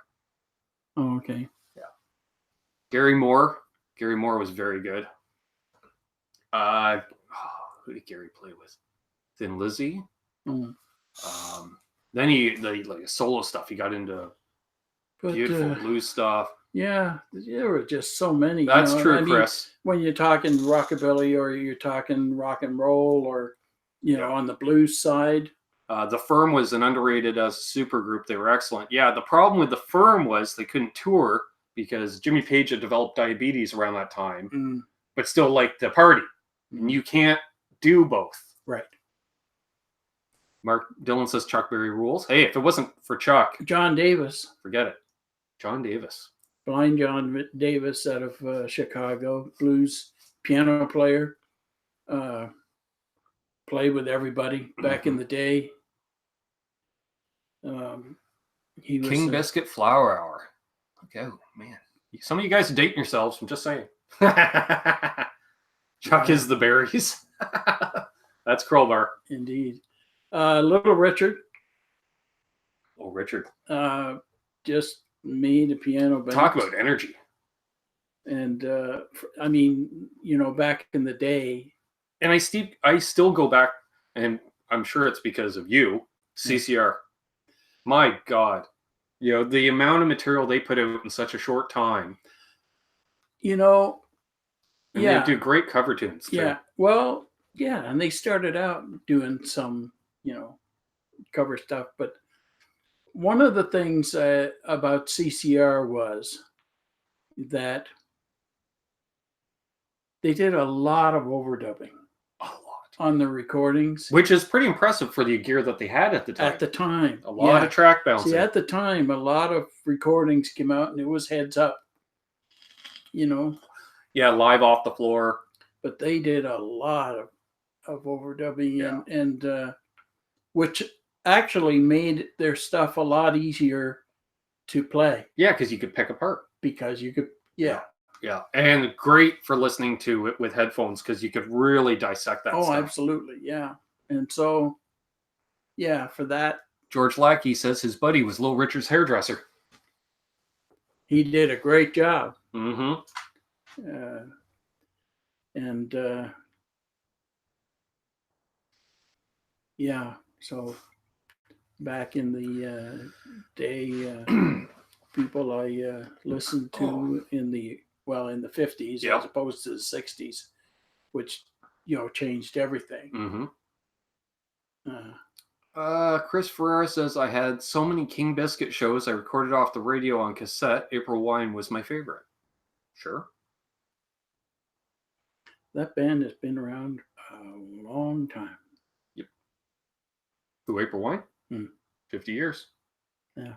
Oh, okay. Yeah. Gary Moore. Gary Moore was very good. Who did Gary play with? Thin Lizzy. Mm. Then he like solo stuff. He got into beautiful blues stuff. Yeah, there were just so many. That's true, Chris. When you're talking rockabilly or you're talking rock and roll or, on the blues side. The Firm was an underrated as a super group. They were excellent. Yeah, the problem with the Firm was they couldn't tour because Jimmy Page had developed diabetes around that time, but still liked the party. And you can't do both. Right. Mark Dillon says Chuck Berry rules. Hey, if it wasn't for Chuck. John Davis. Forget it. John Davis. Blind John Davis out of Chicago. Blues piano player. Played with everybody back in the day. He was King Biscuit Flower Hour. Okay, man. Some of you guys are dating yourselves. I'm just saying. Chuck is the berries. That's Crowbar. Indeed. Little Richard. Oh, Richard. Just me, the piano band. Talk about energy. And back in the day. And I still go back, and I'm sure it's because of you, CCR. My God. The amount of material they put out in such a short time. And they do great cover tunes, too. Yeah. Well, yeah. And they started out doing some, cover stuff. But one of the things about CCR was that they did a lot of overdubbing. A lot. On the recordings. Which is pretty impressive for the gear that they had at the time. A lot of track bouncing. See, at the time, a lot of recordings came out and it was heads up. Yeah, live off the floor. But they did a lot of overdubbing and which actually made their stuff a lot easier to play. Yeah, because you could pick apart. Because you could, Yeah, and great for listening to it with headphones because you could really dissect that stuff. Oh, absolutely, yeah. And so, for that. George Lackey says his buddy was Little Richard's hairdresser. He did a great job. Mm-hmm. So back in the day, people I listened to in the 50s as opposed to the 60s, which changed everything. Chris Ferrara says I had so many King Biscuit shows I recorded off the radio on cassette. April Wine was my favorite. Sure. That band has been around a long time. Yep. Who, April Wine? 50 years. Yeah.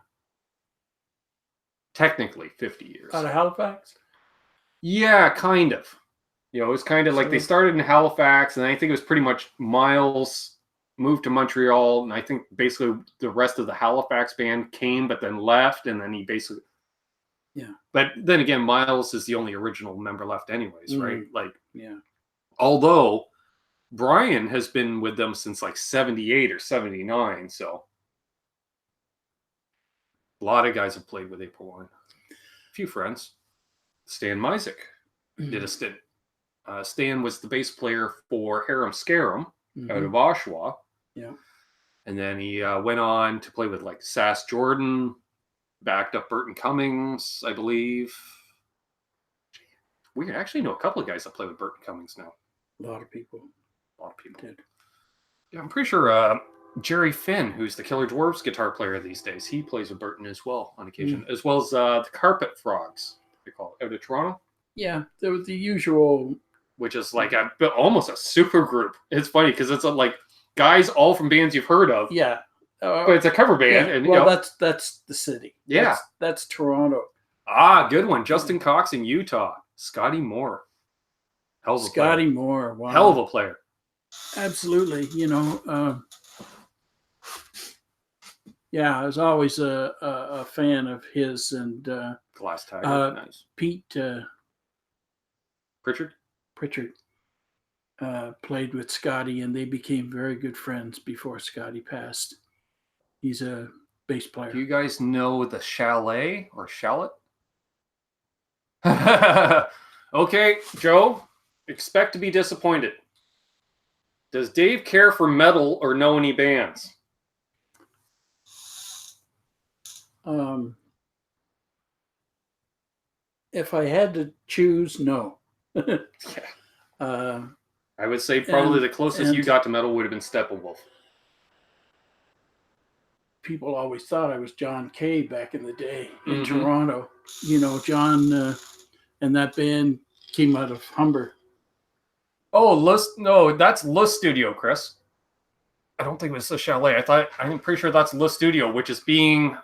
Technically 50 years. Out of Halifax? Yeah, kind of. It was kind of like they started in Halifax, and I think it was pretty much Miles moved to Montreal, and I think basically the rest of the Halifax band came, but then left, and then he basically... Yeah. But then again, Miles is the only original member left anyways, right? Yeah. Although Brian has been with them since like 78 or 79, so a lot of guys have played with April Wine. A few friends. Stan Misick did a stint. Stan was the bass player for Harum Scarum out of Oshawa. Yeah. And then he went on to play with like Sass Jordan, backed up Burton Cummings, I believe. We actually know a couple of guys that play with Burton Cummings now. A lot of people did. Yeah, I'm pretty sure Jerry Finn, who's the Killer Dwarfs guitar player these days, he plays with Burton as well on occasion, as well as the Carpet Frogs, they call it, out of Toronto. Yeah, there was the usual, which is like almost a super group. It's funny because it's like guys all from bands you've heard of. Yeah, but it's a cover band. Yeah. And that's the city. Yeah, that's Toronto. Good one. Justin Cox in Utah. Scotty Moore. Hell of a Scotty player. Moore. Wow. Hell of a player. Absolutely. I was always a fan of his and Glass Tiger. Nice. Pete Pritchard. Pritchard played with Scotty, and they became very good friends before Scotty passed. He's a bass player. Do you guys know the Chalet or Shallot? Okay, Joe, expect to be disappointed. Does Dave care for metal or know any bands? If I had to choose, no. I would say probably the closest you got to metal would have been Steppenwolf. people always thought I was John Kay back in the day in Toronto. You know, John and that band came out of Humber. Oh, no, that's Le Studio, Chris. I don't think it was the Chalet. I'm pretty sure that's Le Studio, which is being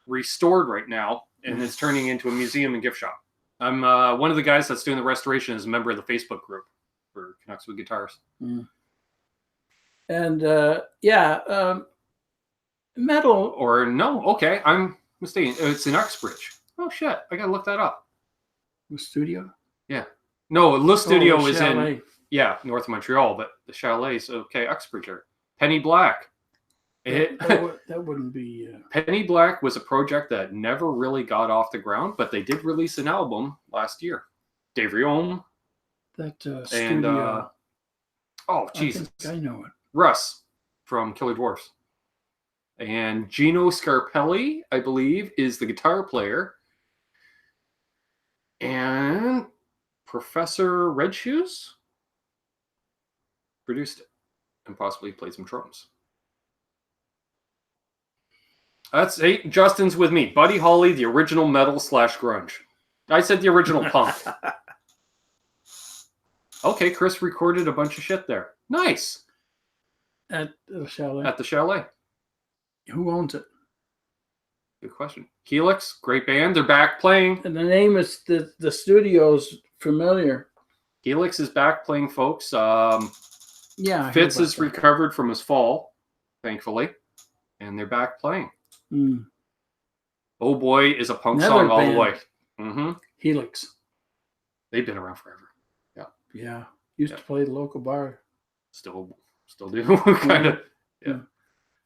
restored right now and is turning into a museum and gift shop. I'm one of the guys that's doing the restoration is a member of the Facebook group for Canucks with Guitars. And metal. Or no, okay, I'm mistaken. It's in Uxbridge. Oh shit, I gotta look that up. The studio? Yeah. No, Le Studio is Chalet. in north of Montreal, but the Chalet's okay, Uxbridge. Penny Black. That wouldn't be. Penny Black was a project that never really got off the ground, but they did release an album last year. Dave Riome. That and studio. Jesus, I think I know it. Russ from Killer Dwarfs. And Gino Scarpelli, I believe, is the guitar player. And Professor Red Shoes produced it and possibly played some drums. That's 8. Justin's with me. Buddy Holly, the original metal / grunge. I said the original punk. Okay, Chris recorded a bunch of shit there. Nice. At the Chalet. At the Chalet. Who owns it? Good question. Helix, great band. They're back playing. And the name is the studio's familiar. Helix is back playing, folks. Yeah. Fitz is recovered from his fall, thankfully, and they're back playing. Oh Boy is a punk song all the way. Helix. They've been around forever. Yeah. Yeah. Used to play the local bar. Still do. Kind of. Yeah.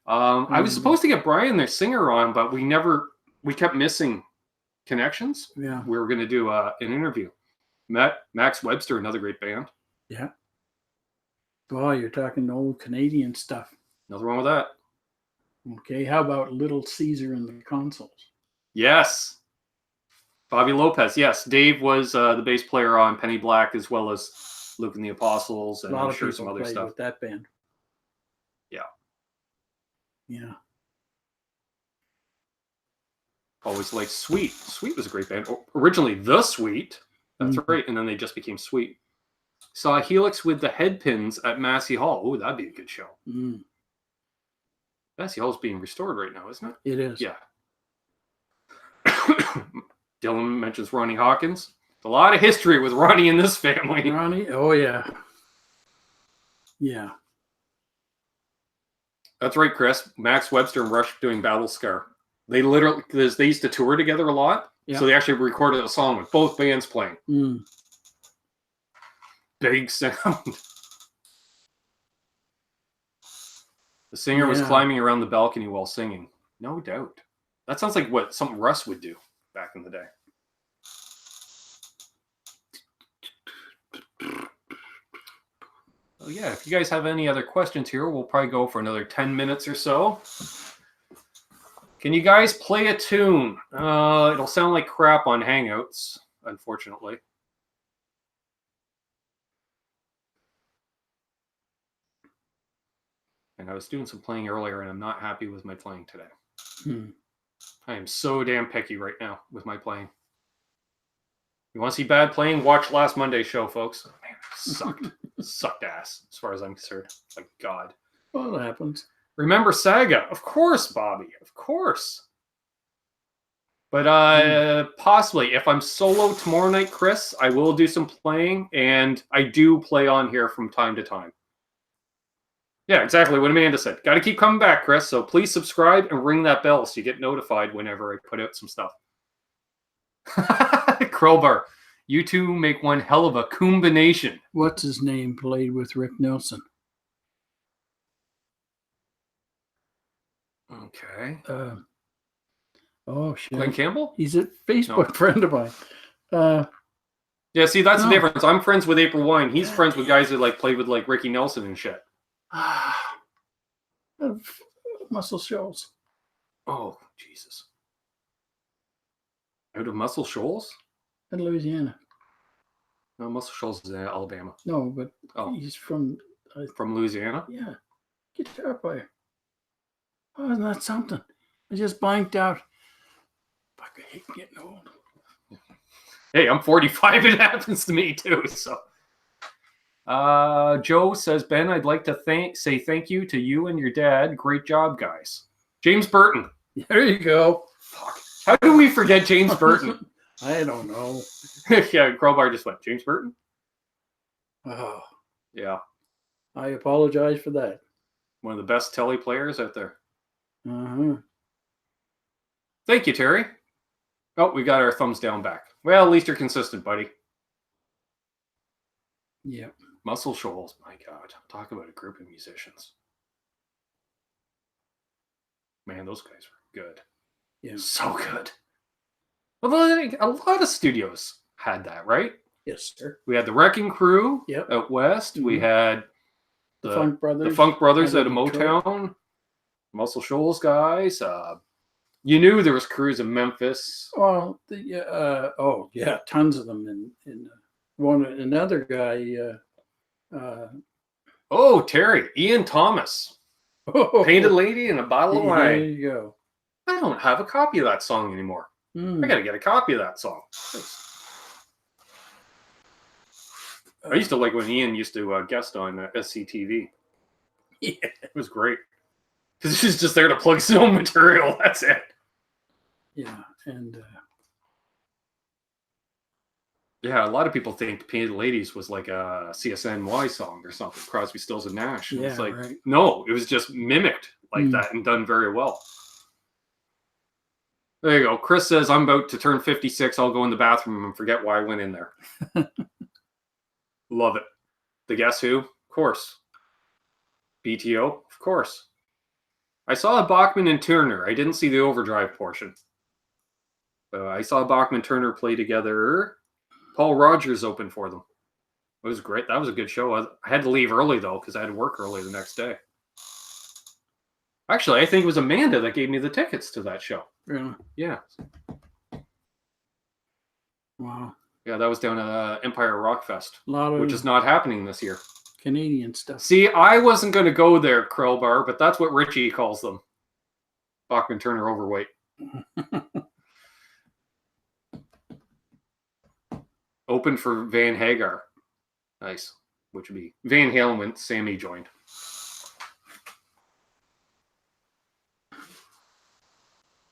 I was supposed to get Brian, their singer, on, but we kept missing connections. Yeah. We were going to do an interview. Max Webster, another great band. Yeah. Oh, you're talking old Canadian stuff. Nothing wrong with that. Okay. How about Little Caesar and the Consoles? Yes. Bobby Lopez. Yes. Dave was the bass player on Penny Black, as well as Luke and the Apostles, and I'm sure some other stuff. With that band. Yeah. Yeah. Always liked Sweet. Sweet was a great band. Originally The Sweet. That's right. And then they just became Sweet. Saw Helix with the Headpins at Massey Hall. Oh, that'd be a good show. Massey Hall's being restored right now, isn't it? It is. Yeah. Dylan mentions Ronnie Hawkins. A lot of history with Ronnie in this family. Ronnie? Oh, yeah. Yeah. That's right, Chris. Max Webster and Rush doing Battle Scar. They used to tour together a lot. Yeah. So they actually recorded a song with both bands playing. Big sound. The singer was climbing around the balcony while singing. No doubt. That sounds like what something Russ would do back in the day. Oh yeah, if you guys have any other questions here, we'll probably go for another 10 minutes or so. Can you guys play a tune? It'll sound like crap on Hangouts, unfortunately. And I was doing some playing earlier, and I'm not happy with my playing today. I am so damn picky right now with my playing. You want to see bad playing? Watch last Monday's show, folks. Man, it sucked. Sucked ass, as far as I'm concerned. My God. Well, it happens. Remember Saga? Of course, Bobby. Of course. But possibly, if I'm solo tomorrow night, Chris, I will do some playing, and I do play on here from time to time. Yeah, exactly what Amanda said. Got to keep coming back, Chris. So please subscribe and ring that bell so you get notified whenever I put out some stuff. Crowbar. You two make one hell of a combination. What's his name played with Rick Nelson? Okay. Oh, shit. Glenn Campbell? He's a Facebook friend of mine. Yeah, see, that's No. the difference. I'm friends with April Wine. He's friends with guys that like played with like Ricky Nelson and shit. Muscle Shoals. Oh, Jesus. Out of Muscle Shoals? In Louisiana. No, Muscle Shoals is in Alabama. No, but he's from Louisiana? Yeah. Guitar player. Oh, isn't that something? I just blanked out. Fuck, I hate getting old. Hey, I'm 45. It happens to me too. So, Joe says, Ben, I'd like to say thank you to you and your dad. Great job, guys. James Burton. There you go. Fuck. How do we forget James Burton? I don't know. Yeah, Crowbar just went, James Burton? Oh. Yeah. I apologize for that. One of the best telly players out there. Uh-huh. Thank you, Terry. Oh, we got our thumbs down back. Well, at least you're consistent, buddy. Yeah. Muscle Shoals, my God. Talk about a group of musicians. Man, those guys were good. Yeah. So good. Well, a lot of studios had that, right? Yes, sir. We had the Wrecking Crew Yep. out west. Mm-hmm. We had the Funk Brothers. The Funk Brothers out of Detroit. Motown. Muscle Shoals guys. You knew there was crews in Memphis. Well, tons of them. Another guy. Terry, Ian Thomas, Painted Lady and a Bottle of Wine. There you go. I don't have a copy of that song anymore. I gotta get a copy of that song. I used to like when Ian used to guest on SCTV. Yeah, it was great because he's just there to plug his own material. That's it. Yeah, and yeah, a lot of people think "Painted Ladies" was like a CSNY song or something, Crosby, Stills and Nash. And it's like, right. No, it was just mimicked like that and done very well. There you go. Chris says, I'm about to turn 56. I'll go in the bathroom and forget why I went in there. Love it. The Guess Who? Of course. BTO? Of course. I saw Bachman and Turner. I didn't see the Overdrive portion. I saw Bachman and Turner play together. Paul Rogers opened for them. It was great. That was a good show. I had to leave early, though, because I had to work early the next day. Actually, I think it was Amanda that gave me the tickets to that show. Really? Yeah. Wow. Yeah, that was down at Empire Rock Fest, which is not happening this year. Canadian stuff. See, I wasn't going to go there, Krellbar, but that's what Richie calls them. Bachman Turner overweight. Open for Van Hagar. Nice. Which would be Van Halen when Sammy joined.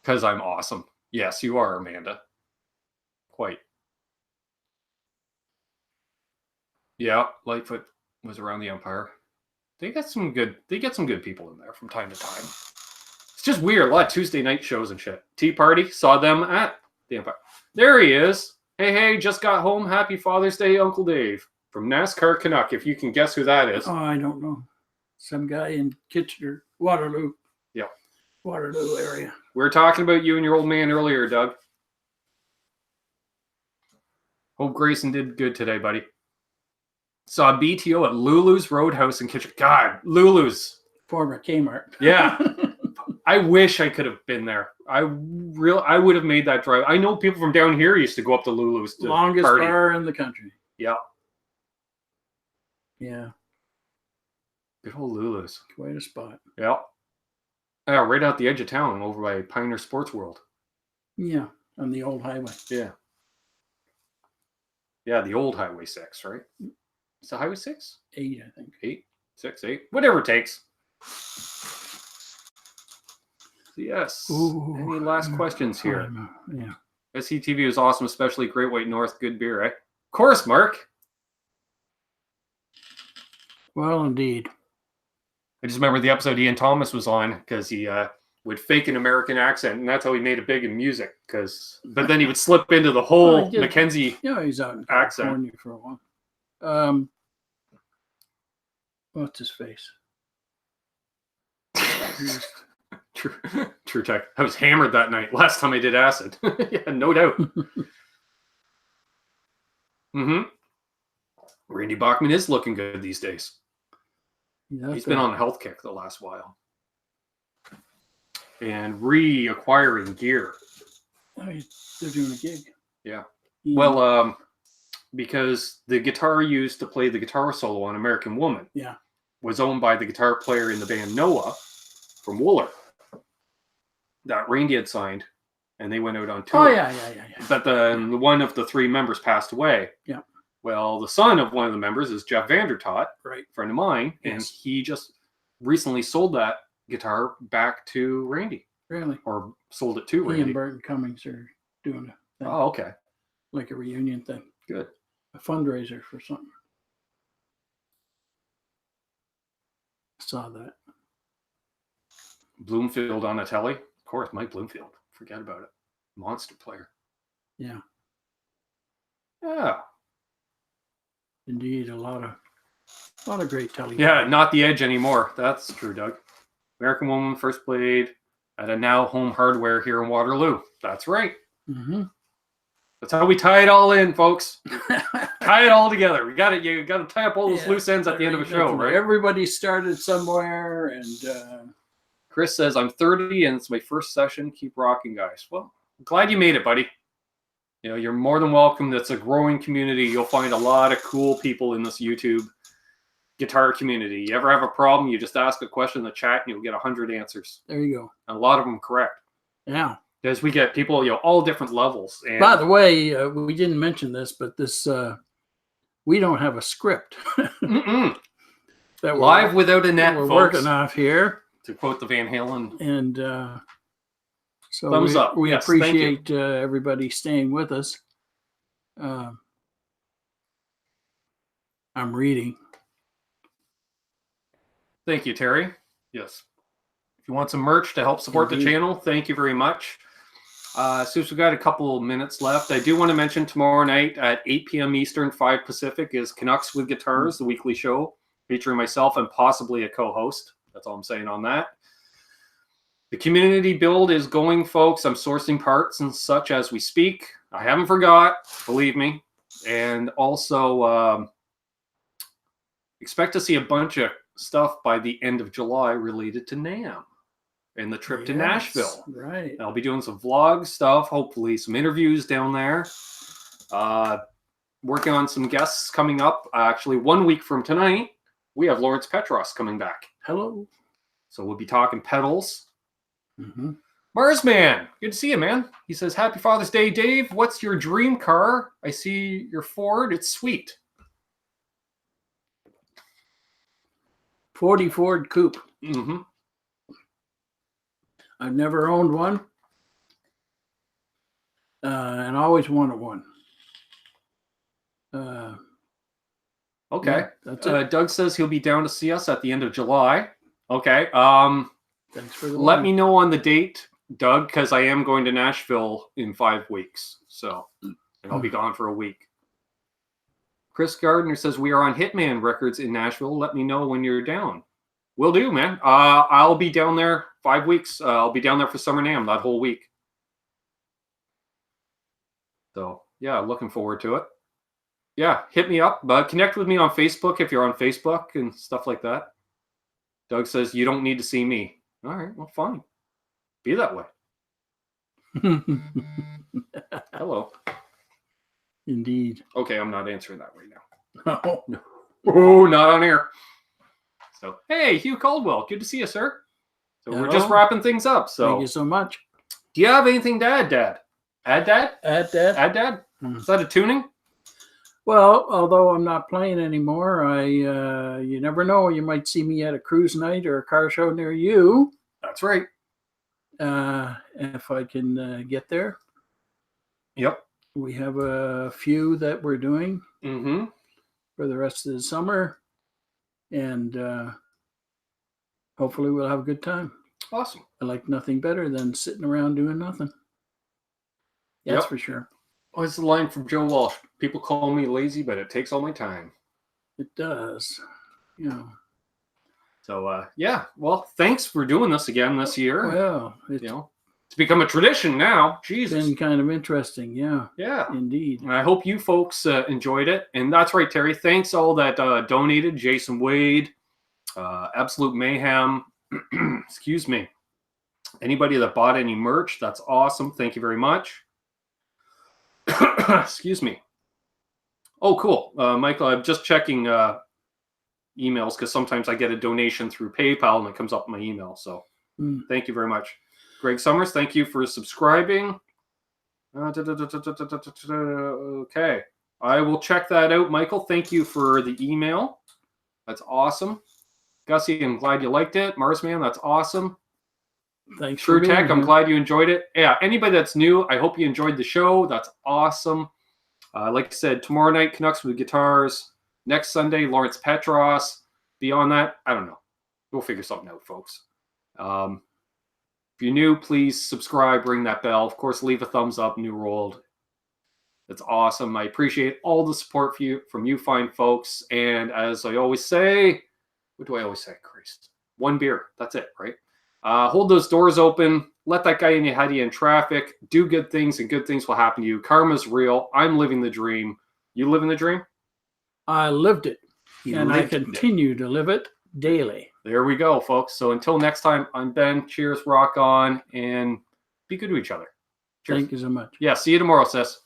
Because I'm awesome. Yes, you are, Amanda. Quite. Yeah, Lightfoot was around the Empire. They get some good people in there from time to time. It's just weird. A lot of Tuesday night shows and shit. Tea Party, saw them at the Empire. There he is. Hey, just got home. Happy Father's Day, Uncle Dave. From NASCAR Canuck, if you can guess who that is. Oh, I don't know. Some guy in Kitchener, Waterloo. Yeah. Waterloo area. We were talking about you and your old man earlier, Doug. Hope Grayson did good today, buddy. Saw BTO at Lulu's Roadhouse in Kitchener. God, Lulu's. Former Kmart. Yeah. I wish I could have been there. I would have made that drive. I know people from down here used to go up to Lulu's to longest party. bar in the country. Yeah. Yeah. Good old Lulu's. Quite a spot. Yeah. Yeah, right out the edge of town over by Pioneer Sports World. Yeah, on the old highway. Yeah. Yeah, the old Highway 6, right? Is it Highway 6? 8, I think. 8? 6, 8? Whatever it takes. Yes. Ooh. Any last questions here? Yeah. SCTV was awesome, especially Great White North. Good beer, eh? Of course, Mark. Well, indeed. I just remember the episode Ian Thomas was on because he would fake an American accent, and that's how he made it big in music. But then he would slip into the whole Mackenzie he's out in accent. California for a while. What's his face? True Tech. I was hammered that night. Last time I did acid. Yeah, no doubt. Randy Bachman is looking good these days. Yeah, he's been on a health kick the last while. And reacquiring gear. Oh, they're doing a gig. Yeah. Well, because the guitar used to play the guitar solo on American Woman was owned by the guitar player in the band Noah from Wooler that Randy had signed, and they went out on tour. Oh, yeah. But the one of the three members passed away. Yeah. Well, the son of one of the members is Jeff Vandertot, right, friend of mine, and he just recently sold that guitar back to Randy. Really? Or sold it to Randy. He and Burton Cummings are doing a thing. Oh, okay. Like a reunion thing. Good. A fundraiser for something. Saw that. Bloomfield on a telly. Of course, Mike Bloomfield. Forget about it. Monster player. Yeah. Yeah. Indeed, a lot of great telly. Yeah, not the Edge anymore. That's true, Doug. American Woman first played at a Now Home Hardware here in Waterloo. That's right. That's how we tie it all in, folks. Tie it all together. You got to tie up all those loose ends at the end of a show, right? Everybody started somewhere, and Chris says, I'm 30 and it's my first session. Keep rocking, guys. Well, I'm glad you made it, buddy. You know, you're more than welcome. That's a growing community. You'll find a lot of cool people in this YouTube guitar community. You ever have a problem, you just ask a question in the chat and you'll get 100 answers. There you go. And a lot of them correct. Yeah. Because we get people, all different levels. And by the way, we didn't mention this, but this we don't have a script. That live without a net, we're folks. Working off here. To quote the Van Halen. And so thumbs up. We yes, appreciate everybody staying with us. I'm reading. Thank you, Terry. Yes. If you want some merch to help support the channel, thank you very much. Since we've got a couple of minutes left, I do want to mention tomorrow night at 8 p.m. Eastern, 5 Pacific is Canucks with Guitars, the weekly show featuring myself and possibly a co-host. That's all I'm saying on that. The community build is going, folks. I'm sourcing parts and such as we speak. I haven't forgot, believe me. And also expect to see a bunch of stuff by the end of July related to NAMM and the trip to Nashville. Right. I'll be doing some vlog stuff, hopefully some interviews down there. Working on some guests coming up. Actually, 1 week from tonight, we have Lawrence Petross coming back. Hello. So we'll be talking pedals. Marsman, good to see you, man. He says, Happy Father's Day, Dave. What's your dream car? I see your Ford. It's sweet. 40 Ford Coupe. Mm-hmm. I've never owned one. And always wanted one. Okay. Yeah, that's it. Doug says he'll be down to see us at the end of July. Okay. Thanks for the let me know on the date, Doug, because I am going to Nashville in 5 weeks. So, and I'll be gone for a week. Chris Gardner says we are on Hitman Records in Nashville. Let me know when you're down. Will do, man. I'll be down there 5 weeks. I'll be down there for Summer NAMM that whole week. So, yeah, looking forward to it. Yeah, hit me up. Connect with me on Facebook if you're on Facebook and stuff like that. Doug says you don't need to see me. All right, well, fine. Be that way. Hello. Indeed. Okay, I'm not answering that right now. No. Oh, not on air. So, hey, Hugh Caldwell. Good to see you, sir. So we're just wrapping things up. So thank you so much. Do you have anything to add, Dad? Add, Dad? Add, Dad? Add, Dad? Is that a tuning? Well, although I'm not playing anymore, you never know. You might see me at a cruise night or a car show near you. That's right. If I can get there. Yep. We have a few that we're doing for the rest of the summer. And hopefully we'll have a good time. Awesome. I like nothing better than sitting around doing nothing. That's for sure. What's the line from Joe Walsh? People call me lazy, but it takes all my time. It does. Yeah. So, yeah. Well, thanks for doing this again this year. Well, It's become a tradition now. Jesus. Been kind of interesting. Yeah. Yeah. Indeed. And I hope you folks enjoyed it. And that's right, Terry. Thanks all that donated. Jason Wade, Absolute Mayhem. Excuse me. Anybody that bought any merch, that's awesome. Thank you very much. Excuse me. Oh, cool. Michael, I'm just checking emails because sometimes I get a donation through PayPal and it comes up in my email. So thank you very much. Greg Summers, thank you for subscribing. Okay. I will check that out, Michael. Thank you for the email. That's awesome. Gussie, I'm glad you liked it. Marsman, that's awesome. Thanks. True Tech, I'm glad you enjoyed it. Yeah, anybody that's new, I hope you enjoyed the show. That's awesome. Like I said, tomorrow night, Canucks with Guitars. Next Sunday, Lawrence Petross. Beyond that, I don't know. We'll figure something out, folks. If you're new, please subscribe, ring that bell. Of course, leave a thumbs up, New World. That's awesome. I appreciate all the support from you fine folks. And as I always say, what do I always say, Christ? One beer. That's it, right? Hold those doors open. Let that guy in your head in traffic. Do good things, and good things will happen to you. Karma's real. I'm living the dream. You living the dream? I lived it, and I continue to live it daily. There we go, folks. So until next time, I'm Ben. Cheers, rock on, and be good to each other. Cheers. Thank you so much. Yeah, see you tomorrow, sis.